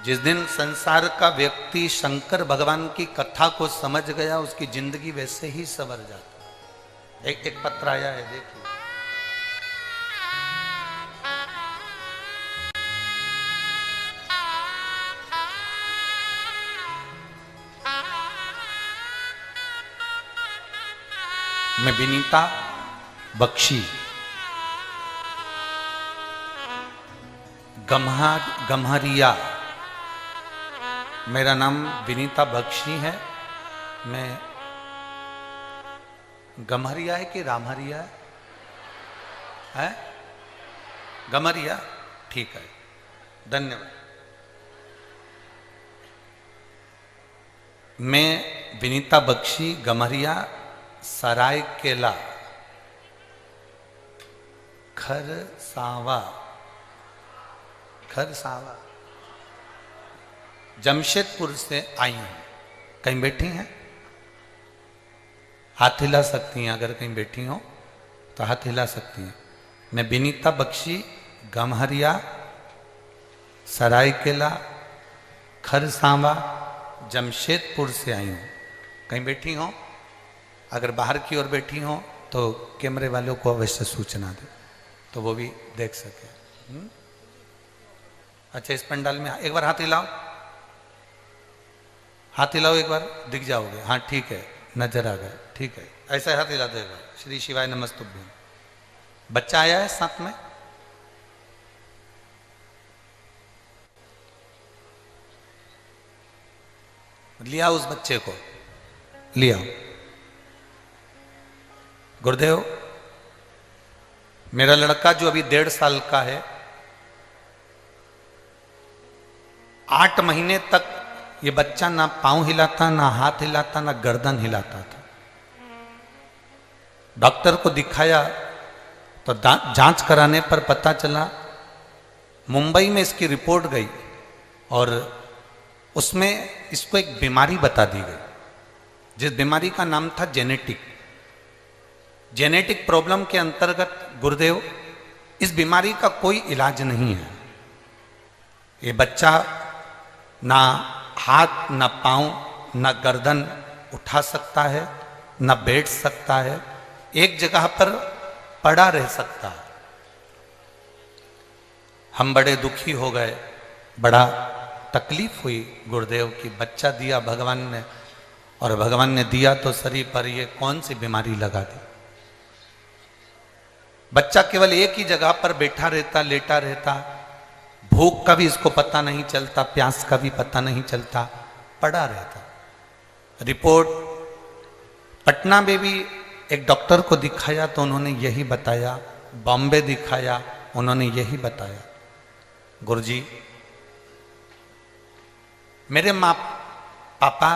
जिस दिन संसार का व्यक्ति शंकर भगवान की कथा को समझ गया, उसकी जिंदगी वैसे ही संवर जाती। एक पत्र आया है, देखिए। मैं विनीता बख्शी, गम्हरिया, मेरा नाम विनीता बख्शी है। मैं गम्हरिया है कि रामहरिया है? गम्हरिया, ठीक है, धन्यवाद। मैं विनीता बख्शी, गम्हरिया, सरायकेला, खरसावा, जमशेदपुर से आई हूं। कहीं बैठी हैं? हाथ हिला सकती हैं, अगर कहीं बैठी हो तो हाथ हिला सकती हैं। मैं विनीता बख्शी, गम्हरिया, सरायकेला, खरसावा, जमशेदपुर से आई हूं। कहीं बैठी हो? अगर बाहर की ओर बैठी हो तो कैमरे वालों को अवश्य सूचना दे तो वो भी देख सके। अच्छा, इस पंडाल में एक बार हाथ हिलाओ, हाथ हिलाओ, एक बार दिख जाओगे। हाँ ठीक है, नजर आ गए, ठीक है, ऐसा हाथ हिला दो एक बार। श्री शिवाय नमस्तुभ्यं। बच्चा आया है साथ में? लिया उस बच्चे को, लिया। गुरुदेव, मेरा लड़का जो अभी 1.5 साल का है, 8 महीने तक ये बच्चा ना पांव हिलाता, ना हाथ हिलाता, ना गर्दन हिलाता था। डॉक्टर को दिखाया तो जांच कराने पर पता चला, मुंबई में इसकी रिपोर्ट गई और उसमें इसको एक बीमारी बता दी गई, जिस बीमारी का नाम था जेनेटिक प्रॉब्लम के अंतर्गत गुरुदेव इस बीमारी का कोई इलाज नहीं है। ये बच्चा ना हाथ, ना पांव, ना गर्दन उठा सकता है, ना बैठ सकता है, एक जगह पर पड़ा रह सकता है। हम बड़े दुखी हो गए, बड़ा तकलीफ हुई गुरुदेव की। बच्चा दिया भगवान ने, और भगवान ने दिया तो शरीर पर ये कौन सी बीमारी लगा दी। बच्चा केवल एक ही जगह पर बैठा रहता, लेटा रहता, भूख का भी इसको पता नहीं चलता, प्यास का भी पता नहीं चलता, पड़ा रहता। रिपोर्ट पटना में भी एक डॉक्टर को दिखाया तो उन्होंने यही बताया, बॉम्बे दिखाया, उन्होंने यही बताया। गुरुजी, मेरे माँ पापा,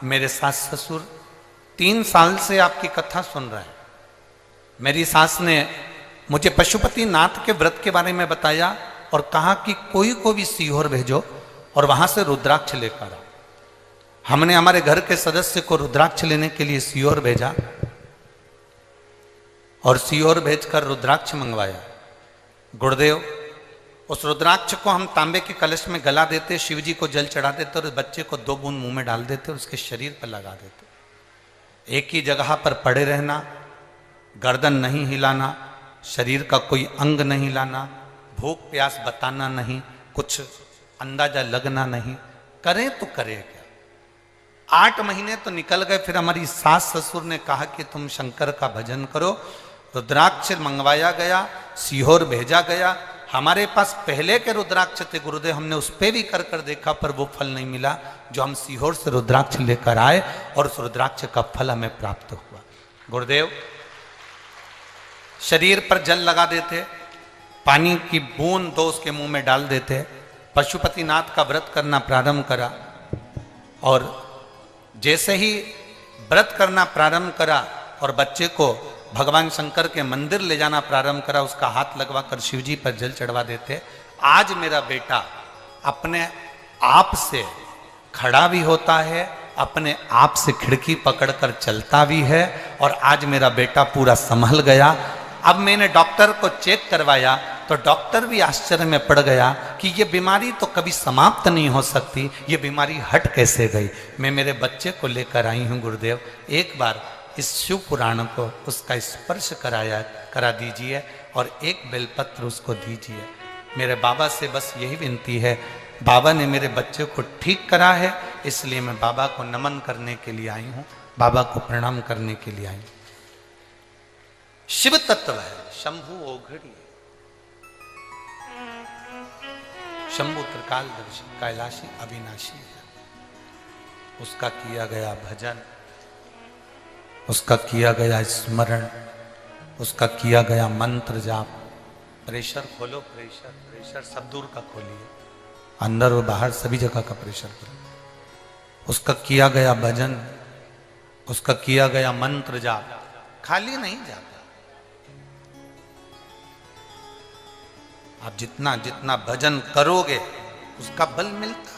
मेरे सास ससुर 3 साल से आपकी कथा सुन रहे हैं। मेरी सास ने मुझे पशुपति नाथ के व्रत के बारे में बताया और कहा कि कोई को भी सीहोर भेजो और वहां से रुद्राक्ष लेकर आओ। हमने हमारे घर के सदस्य को रुद्राक्ष लेने के लिए सीहोर भेजा और सीहोर भेजकर रुद्राक्ष मंगवाया। गुरुदेव, उस रुद्राक्ष को हम तांबे के कलश में गला देते, शिव जी को जल चढ़ा देते और उस बच्चे को 2 बूंद मुंह में डाल देते और उसके शरीर पर लगा देते। एक ही जगह पर पड़े रहना, गर्दन नहीं हिलाना, शरीर का कोई अंग नहीं हिलाना, भूख प्यास बताना नहीं, कुछ अंदाजा लगना नहीं, करें तो करें क्या। 8 महीने तो निकल गए। फिर हमारी सास ससुर ने कहा कि तुम शंकर का भजन करो। रुद्राक्ष मंगवाया गया, सीहोर भेजा गया। हमारे पास पहले के रुद्राक्ष थे गुरुदेव, हमने उस पे भी कर देखा पर वो फल नहीं मिला जो हम सीहोर से रुद्राक्ष लेकर आए और उस रुद्राक्ष का फल हमें प्राप्त हुआ। गुरुदेव शरीर पर जल लगा देते, पानी की बूंद दो उसके मुंह में डाल देते, पशुपतिनाथ का व्रत करना प्रारंभ करा और जैसे ही व्रत करना प्रारंभ करा और बच्चे को भगवान शंकर के मंदिर ले जाना प्रारंभ करा, उसका हाथ लगवाकर शिव जी पर जल चढ़वा देते। आज मेरा बेटा अपने आप से खड़ा भी होता है, अपने आप से खिड़की पकड़कर चलता भी है और आज मेरा बेटा पूरा संभल गया। अब मैंने डॉक्टर को चेक करवाया तो डॉक्टर भी आश्चर्य में पड़ गया कि ये बीमारी तो कभी समाप्त नहीं हो सकती, ये बीमारी हट कैसे गई। मैं मेरे बच्चे को लेकर आई हूँ गुरुदेव, एक बार इस शिव पुराण को उसका स्पर्श करा दीजिए और एक बेलपत्र उसको दीजिए। मेरे बाबा से बस यही विनती है, बाबा ने मेरे बच्चे को ठीक करा है इसलिए मैं बाबा को नमन करने के लिए आई हूँ, बाबा को प्रणाम करने के लिए आई हूँ। शिव तत्व है, शंभु ओघड़ी, शंभु त्रिकालदर्शी, कैलाशी, अविनाशी है। उसका किया गया भजन, उसका किया गया स्मरण, उसका किया गया मंत्र जाप। प्रेशर खोलो, प्रेशर प्रेशर सब दूर का खोलिए, अंदर और बाहर सभी जगह का प्रेशर करो। उसका किया गया भजन, उसका किया गया मंत्र जाप खाली नहीं जाता। आप जितना जितना भजन करोगे उसका बल मिलता है।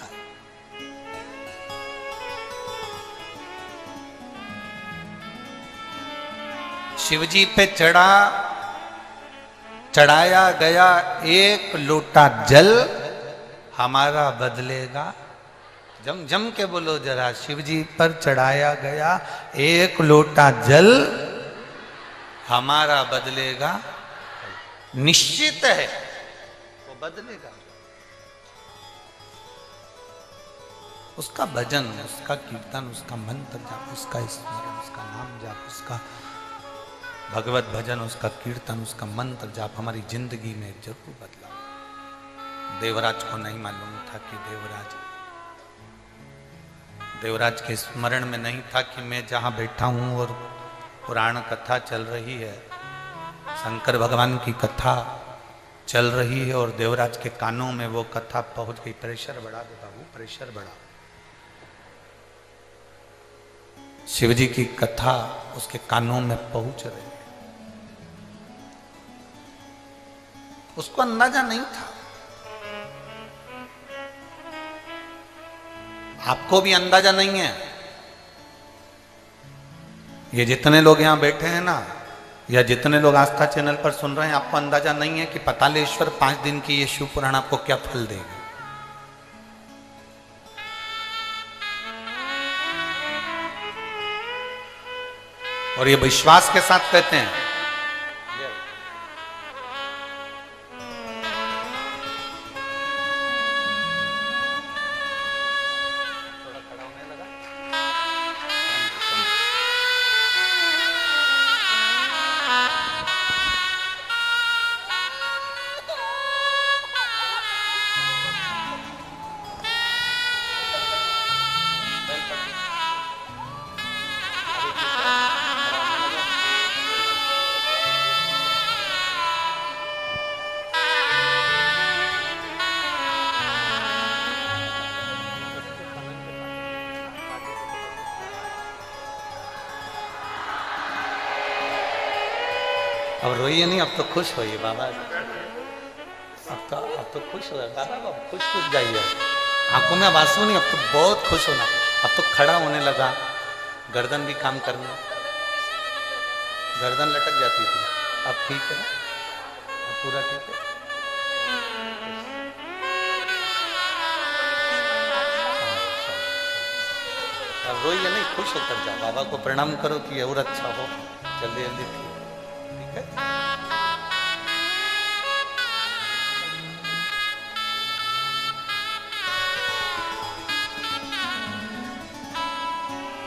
शिवजी पे चढ़ाया गया एक लोटा जल हमारा बदलेगा। जम जम के बोलो जरा, शिवजी पर चढ़ाया गया एक लोटा जल हमारा बदलेगा। निश्चित है वो बदलेगा। उसका भजन, उसका कीर्तन, उसका मंत्र जाप, उसका स्मरण, उसका नाम जाप, उसका भगवत भजन, उसका कीर्तन, उसका मंत्र जाप हमारी जिंदगी में जरूर बदला। देवराज को नहीं मालूम था कि देवराज के स्मरण में नहीं था कि मैं जहां बैठा हूं और पुराण कथा चल रही है, शंकर भगवान की कथा चल रही है और देवराज के कानों में वो कथा पहुंच गई। प्रेशर बढ़ा दे बाबू, प्रेशर बढ़ा। शिवजी की कथा उसके कानों में पहुंच रही है। उसको अंदाजा नहीं था, आपको भी अंदाजा नहीं है। ये जितने लोग यहां बैठे हैं ना, या जितने लोग आस्था चैनल पर सुन रहे हैं, आपको अंदाजा नहीं है कि पातालेश्वर 5 दिन की ये शिव पुराण आपको क्या फल देगा। और ये विश्वास के साथ कहते हैं। अब रोइए नहीं, अब तो खुश होइए बाबा। अब तो खुश हो बाबा, अब खुश जाइए। आंखों में आंसू नहीं, अब तो बहुत खुश होना। अब तो खड़ा होने लगा, गर्दन भी काम करना, गर्दन लटक जाती थी, अब ठीक है, अब पूरा ठीक है। अब रोइए नहीं, खुश होकर जाओ, बाबा को प्रणाम करो कि और अच्छा हो, जल्दी जल्दी ठीक है।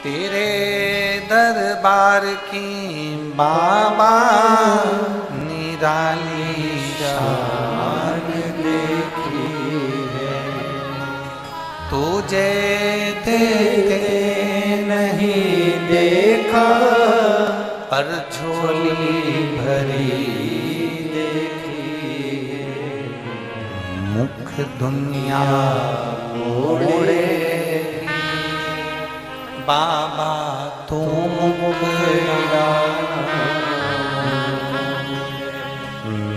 तेरे दरबार की बाबा निराली शान देखी है। तुझे देखे नहीं देखा पर झोली भरी देखी है। मुख दुनिया मोड़े बाबा तू मुखड़ा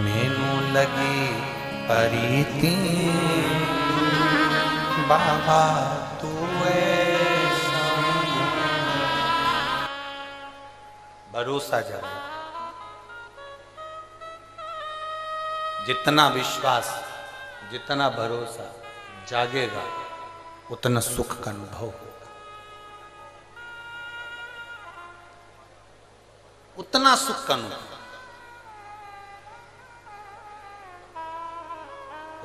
मैनू लगी परीती बाबा तू ऐसा भरोसा जब जितना विश्वास जितना भरोसा जागेगा उतना सुख का अनुभव होगा, उतना सुख का अनुभव,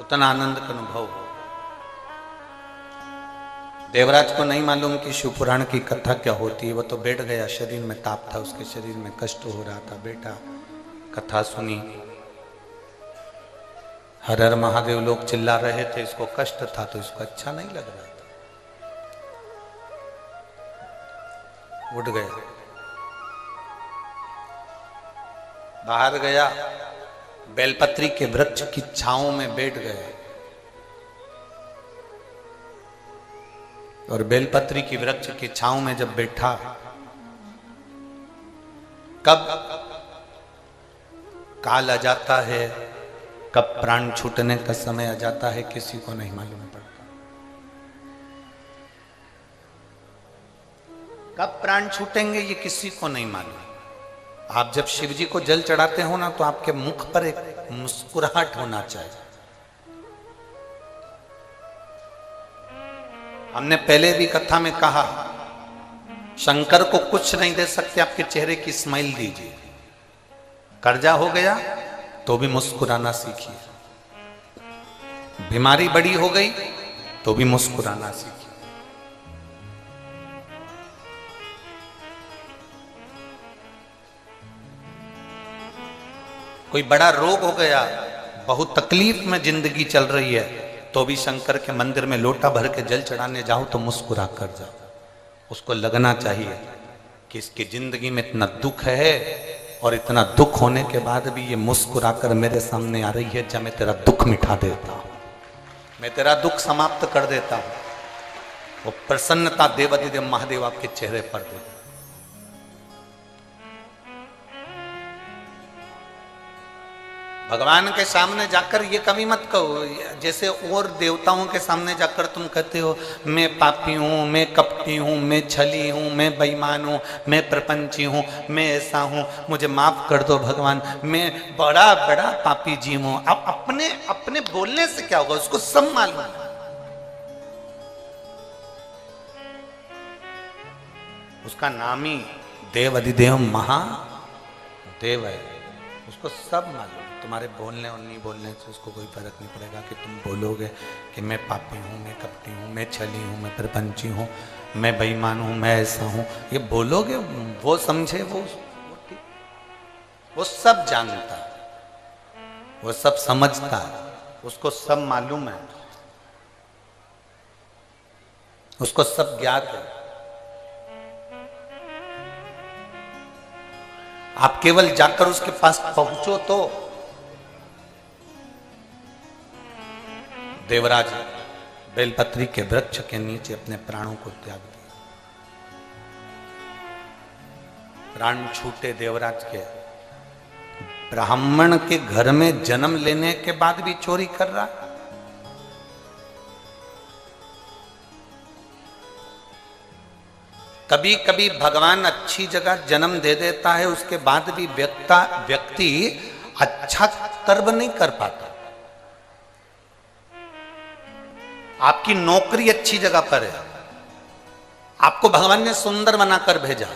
उतना आनंद का अनुभव हो। देवराज को नहीं मालूम कि शिव पुराण की कथा क्या होती है। वो तो बैठ गया, शरीर में ताप था, उसके शरीर में कष्ट हो रहा था। बेटा कथा सुनी, हर हर महादेव लोग चिल्ला रहे थे, इसको कष्ट था तो इसको अच्छा नहीं लग रहा था। उठ गया, बाहर गया, बेलपत्री के वृक्ष की छांव में बैठ गया और बेलपत्री की वृक्ष की छांव में जब बैठा, कब काल आ जाता है, कब प्राण छूटने का समय आ जाता है, किसी को नहीं मालूम पड़ता। कब प्राण छूटेंगे ये किसी को नहीं मालूम। आप जब शिव जी को जल चढ़ाते हो ना, तो आपके मुख पर एक मुस्कुराहट होना चाहिए। हमने पहले भी कथा में कहा, शंकर को कुछ नहीं दे सकते, आपके चेहरे की स्माइल दीजिए। कर्जा हो गया तो भी मुस्कुराना सीखिए, बीमारी बड़ी हो गई तो भी मुस्कुराना सीखिए। कोई बड़ा रोग हो गया, बहुत तकलीफ में जिंदगी चल रही है, तो भी शंकर के मंदिर में लोटा भर के जल चढ़ाने जाओ तो मुस्कुरा कर जाओ। उसको लगना चाहिए कि इसकी जिंदगी में इतना दुख है और इतना दुख होने के बाद भी ये मुस्कुरा कर मेरे सामने आ रही है। जब मैं तेरा दुख मिटा देता हूं, मैं तेरा दुख समाप्त कर देता हूं, वो प्रसन्नता देवाधिदेव महादेव आपके चेहरे पर दे। भगवान के सामने जाकर ये कभी मत कहो, जैसे और देवताओं के सामने जाकर तुम कहते हो मैं पापी हूँ, मैं कपटी हूँ, मैं छली हूँ, मैं बेईमान हूँ, मैं प्रपंची हूँ, मैं ऐसा हूँ, मुझे माफ कर दो भगवान, मैं बड़ा बड़ा पापी जीव हूँ। अब अपने अपने बोलने से क्या होगा, उसको सब मालूम है। उसका नाम ही देव अधिदेव महादेव है, उसको सब मालूम। तुम्हारे बोलने और नहीं बोलने से उसको कोई फर्क नहीं पड़ेगा कि तुम बोलोगे कि मैं पापी हूँ, मैं कपटी हूँ, मैं छली हूँ, मैं प्रपंची हूँ, मैं बेईमान हूँ, मैं ऐसा हूँ। ये बोलोगे, वो समझे, वो सब जानता है, वो सब समझता है, उसको सब मालूम है, उसको सब ज्ञात है। आप केवल जाकर उसके पास पहुंचो तो। देवराज बेलपत्री के वृक्ष के नीचे अपने प्राणों को त्याग दिया। प्राण छूटे देवराज के। ब्राह्मण के घर में जन्म लेने के बाद भी चोरी कर रहा। कभी कभी भगवान अच्छी जगह जन्म दे देता है, उसके बाद भी व्यक्ति अच्छा कर्म नहीं कर पाता। आपकी नौकरी अच्छी जगह पर है, आपको भगवान ने सुंदर बनाकर भेजा,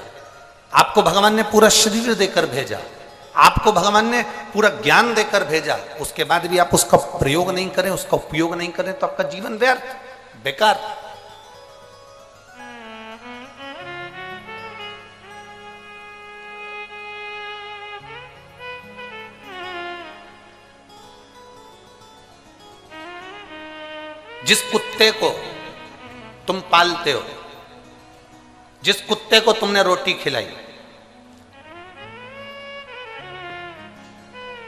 आपको भगवान ने पूरा शरीर देकर भेजा, आपको भगवान ने पूरा ज्ञान देकर भेजा, उसके बाद भी आप उसका प्रयोग नहीं करें, उसका उपयोग नहीं करें, तो आपका जीवन व्यर्थ, बेकार। जिस कुत्ते को तुम पालते हो, जिस कुत्ते को तुमने रोटी खिलाई,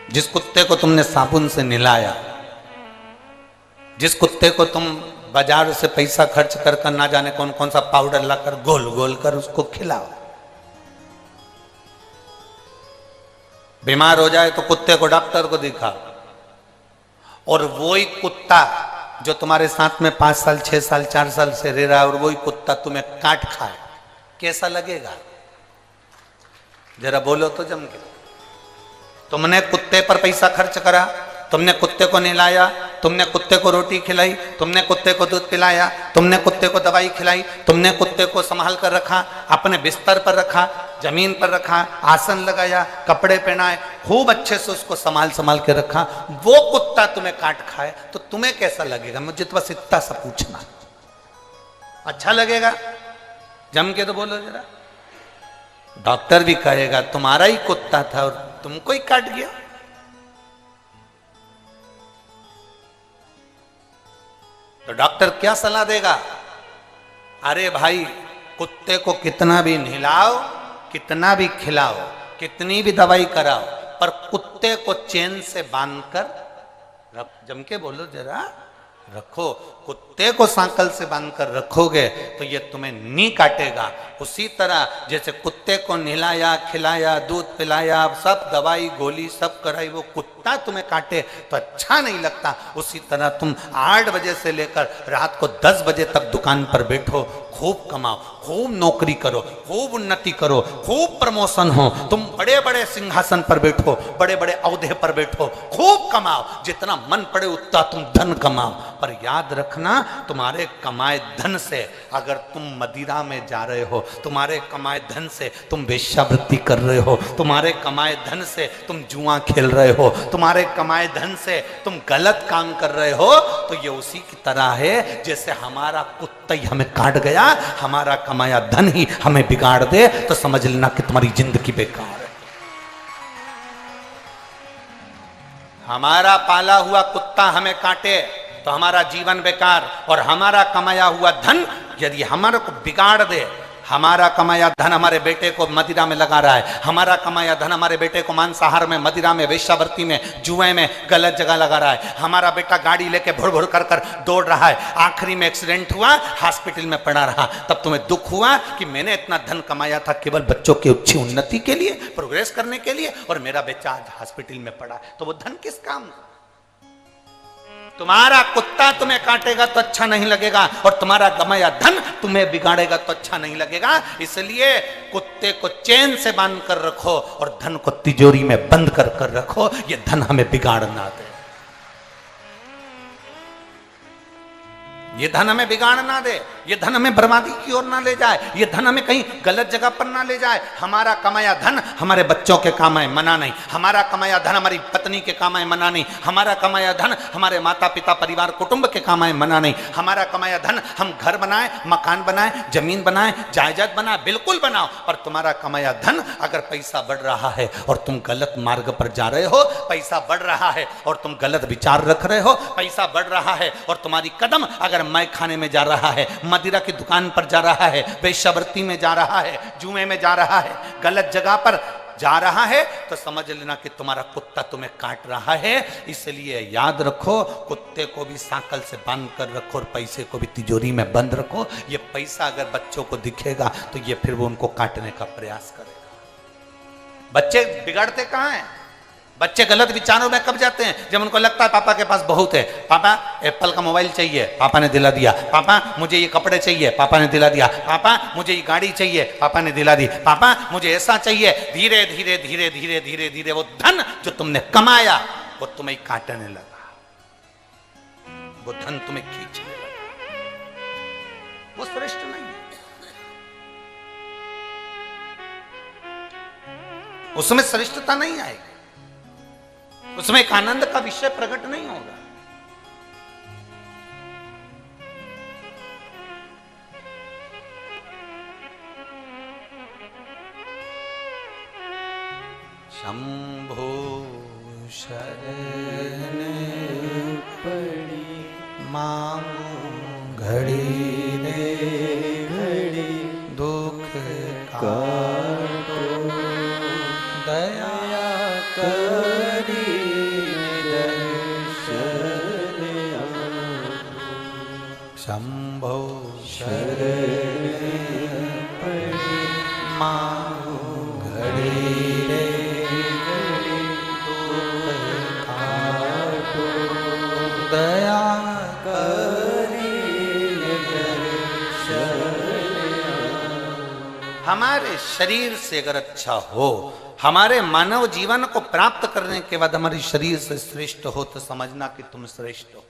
जिस कुत्ते को तुमने साबुन से नहलाया, जिस कुत्ते को तुम बाजार से पैसा खर्च कर ना जाने कौन कौन सा पाउडर लाकर गोल गोल कर उसको खिलाओ, बीमार हो जाए तो कुत्ते को डॉक्टर को दिखाओ, और वही कुत्ता जो तुम्हारे साथ में 5 साल 6 साल 4 साल से रह रहा है और वही कुत्ता तुम्हें काट खाए, कैसा लगेगा? जरा बोलो तो जम के। तुमने कुत्ते पर पैसा खर्च करा, तुमने कुत्ते को नहलाया, तुमने कुत्ते को रोटी खिलाई, तुमने कुत्ते को दूध पिलाया, तुमने कुत्ते को दवाई खिलाई, तुमने कुत्ते को संभाल कर रखा, अपने बिस्तर पर रखा, जमीन पर रखा, आसन लगाया, कपड़े पहनाए, खूब अच्छे से उसको संभाल संभाल के रखा। वो कुत्ता तुम्हें काट खाए तो तुम्हें कैसा लगेगा? मुझे तो बस इतना सा पूछना। अच्छा लगेगा? जम के तो बोलो जरा। डॉक्टर भी कहेगा तुम्हारा ही कुत्ता था और तुमको ही काट गया। तो डॉक्टर क्या सलाह देगा? अरे भाई, कुत्ते को कितना भी नहलाओ, कितना भी खिलाओ, कितनी भी दवाई कराओ, पर कुत्ते को चैन से बांधकर रख। जम के बोलो जरा, रखो। कुत्ते को सांकल से बांधकर रखोगे तो ये तुम्हें नहीं काटेगा। उसी तरह जैसे कुत्ते को नहलाया, खिलाया, दूध पिलाया, सब दवाई गोली सब कराई, वो कुत्ता तुम्हें काटे तो अच्छा नहीं लगता। उसी तरह तुम 8 बजे से लेकर रात को 10 बजे तक दुकान पर बैठो, खूब कमाओ, खूब नौकरी करो, खूब उन्नति करो, खूब प्रमोशन हो, तुम बड़े बड़े सिंहासन पर बैठो, बड़े बड़े औहदे पर बैठो, खूब कमाओ, जितना मन पड़े उतना तुम धन कमाओ। पर याद रखना, तुम्हारे कमाए धन से अगर तुम मदिरा में जा रहे हो, तुम्हारे कमाए धन से तुम वेश्यावृत्ति कर रहे हो, तुम्हारे कमाए धन से तुम जुआ खेल रहे हो, तुम्हारे कमाए धन से तुम गलत काम कर रहे हो, तो ये उसी की तरह है जैसे हमारा कुत्ता ही हमें काट गया, हमारा कमाया धन ही हमें बिगाड़ दे, तो समझ लेना कि तुम्हारी जिंदगी बेकार है। हमारा पाला हुआ कुत्ता हमें काटे तो हमारा जीवन बेकार, और हमारा कमाया हुआ धन यदि हमारे को बिगाड़ दे, हमारा कमाया धन हमारे बेटे को मदिरा में लगा रहा है, हमारा कमाया धन हमारे बेटे को मांसाहार में, मदिरा में, वेश्यावृत्ति में, जुए में, गलत जगह लगा रहा है, हमारा बेटा गाड़ी लेके भुड़ भुड़ कर कर दौड़ रहा है, आखिरी में एक्सीडेंट हुआ, हॉस्पिटल में पड़ा रहा, तब तुम्हें दुख हुआ कि मैंने इतना धन कमाया था केवल बच्चों की अच्छी उन्नति के लिए, प्रोग्रेस करने के लिए, और मेरा बेटा आज हॉस्पिटल में पड़ा, तो वो धन किस काम का? तुम्हारा कुत्ता तुम्हें काटेगा तो अच्छा नहीं लगेगा, और तुम्हारा कमाया धन तुम्हें बिगाड़ेगा तो अच्छा नहीं लगेगा। इसलिए कुत्ते को चैन से बांध कर रखो और धन को तिजोरी में बंद कर कर रखो, ये धन हमें बिगाड़ ना दे, ये धन हमें बिगाड़ ना दे, ये धन हमें बर्बादी की ओर ना ले जाए, ये धन हमें कहीं गलत जगह पर ना ले जाए। हमारा कमाया धन हमारे बच्चों के काम आए, मना नहीं। हमारा कमाया धन हमारी पत्नी के काम आए, मना नहीं। हमारा कमाया धन हमारे माता पिता परिवार कुटुंब के काम आए, मना नहीं। हमारा कमाया धन हम घर बनाए, मकान बनाए, जमीन बनाए, जायदाद बनाए, बिल्कुल बनाओ, पर तुम्हारा कमाया धन अगर पैसा बढ़ रहा है और तुम गलत मार्ग पर जा रहे हो, पैसा बढ़ रहा है और तुम गलत विचार रख रहे हो, पैसा बढ़ रहा है और तुम्हारी कदम अगर मैं खाने में जा रहा है, मदिरा की दुकान पर जा रहा है, वेश्यावृत्ति में जा रहा है, जुए में जा रहा है, गलत जगह पर जा रहा है, तो समझ लेना कि तुम्हारा कुत्ता तुम्हें काट रहा है। इसलिए याद रखो, कुत्ते को भी सांकल से बांध कर रखो और पैसे को भी तिजोरी में बंद रखो। ये पैसा अगर बच्चों को दिखेगा तो ये फिर वो उनको काटने का प्रयास करेगा। बच्चे बिगड़ते कहाँ हैं? बच्चे गलत विचारों में कब जाते हैं? जब उनको लगता है पापा के पास बहुत है, पापा एप्पल का मोबाइल चाहिए, पापा ने दिला दिया, पापा मुझे ये कपड़े चाहिए, पापा ने दिला दिया, पापा मुझे ये गाड़ी चाहिए, पापा ने दिला दी, पापा मुझे ऐसा चाहिए। धीरे धीरे धीरे धीरे धीरे धीरे वो धन जो तुमने कमाया वो तुम्हें काटने लगा, वो धन तुम्हें खींचने लगा। वो श्रेष्ठ नहीं, उसमें श्रेष्ठता नहीं आएगी, उसमें एक आनंद का विषय प्रकट नहीं होगा। शंभो शरण पड़ी मांगो काटो दया करी दर्शन शंभो शरण पड़ी मां घड़ी रे काटो दया करी दर्शन। हमारे शरीर से अगर अच्छा हो, हमारे मानव जीवन को प्राप्त करने के बाद हमारी शरीर से श्रेष्ठ हो, तो समझना कि तुम श्रेष्ठ हो।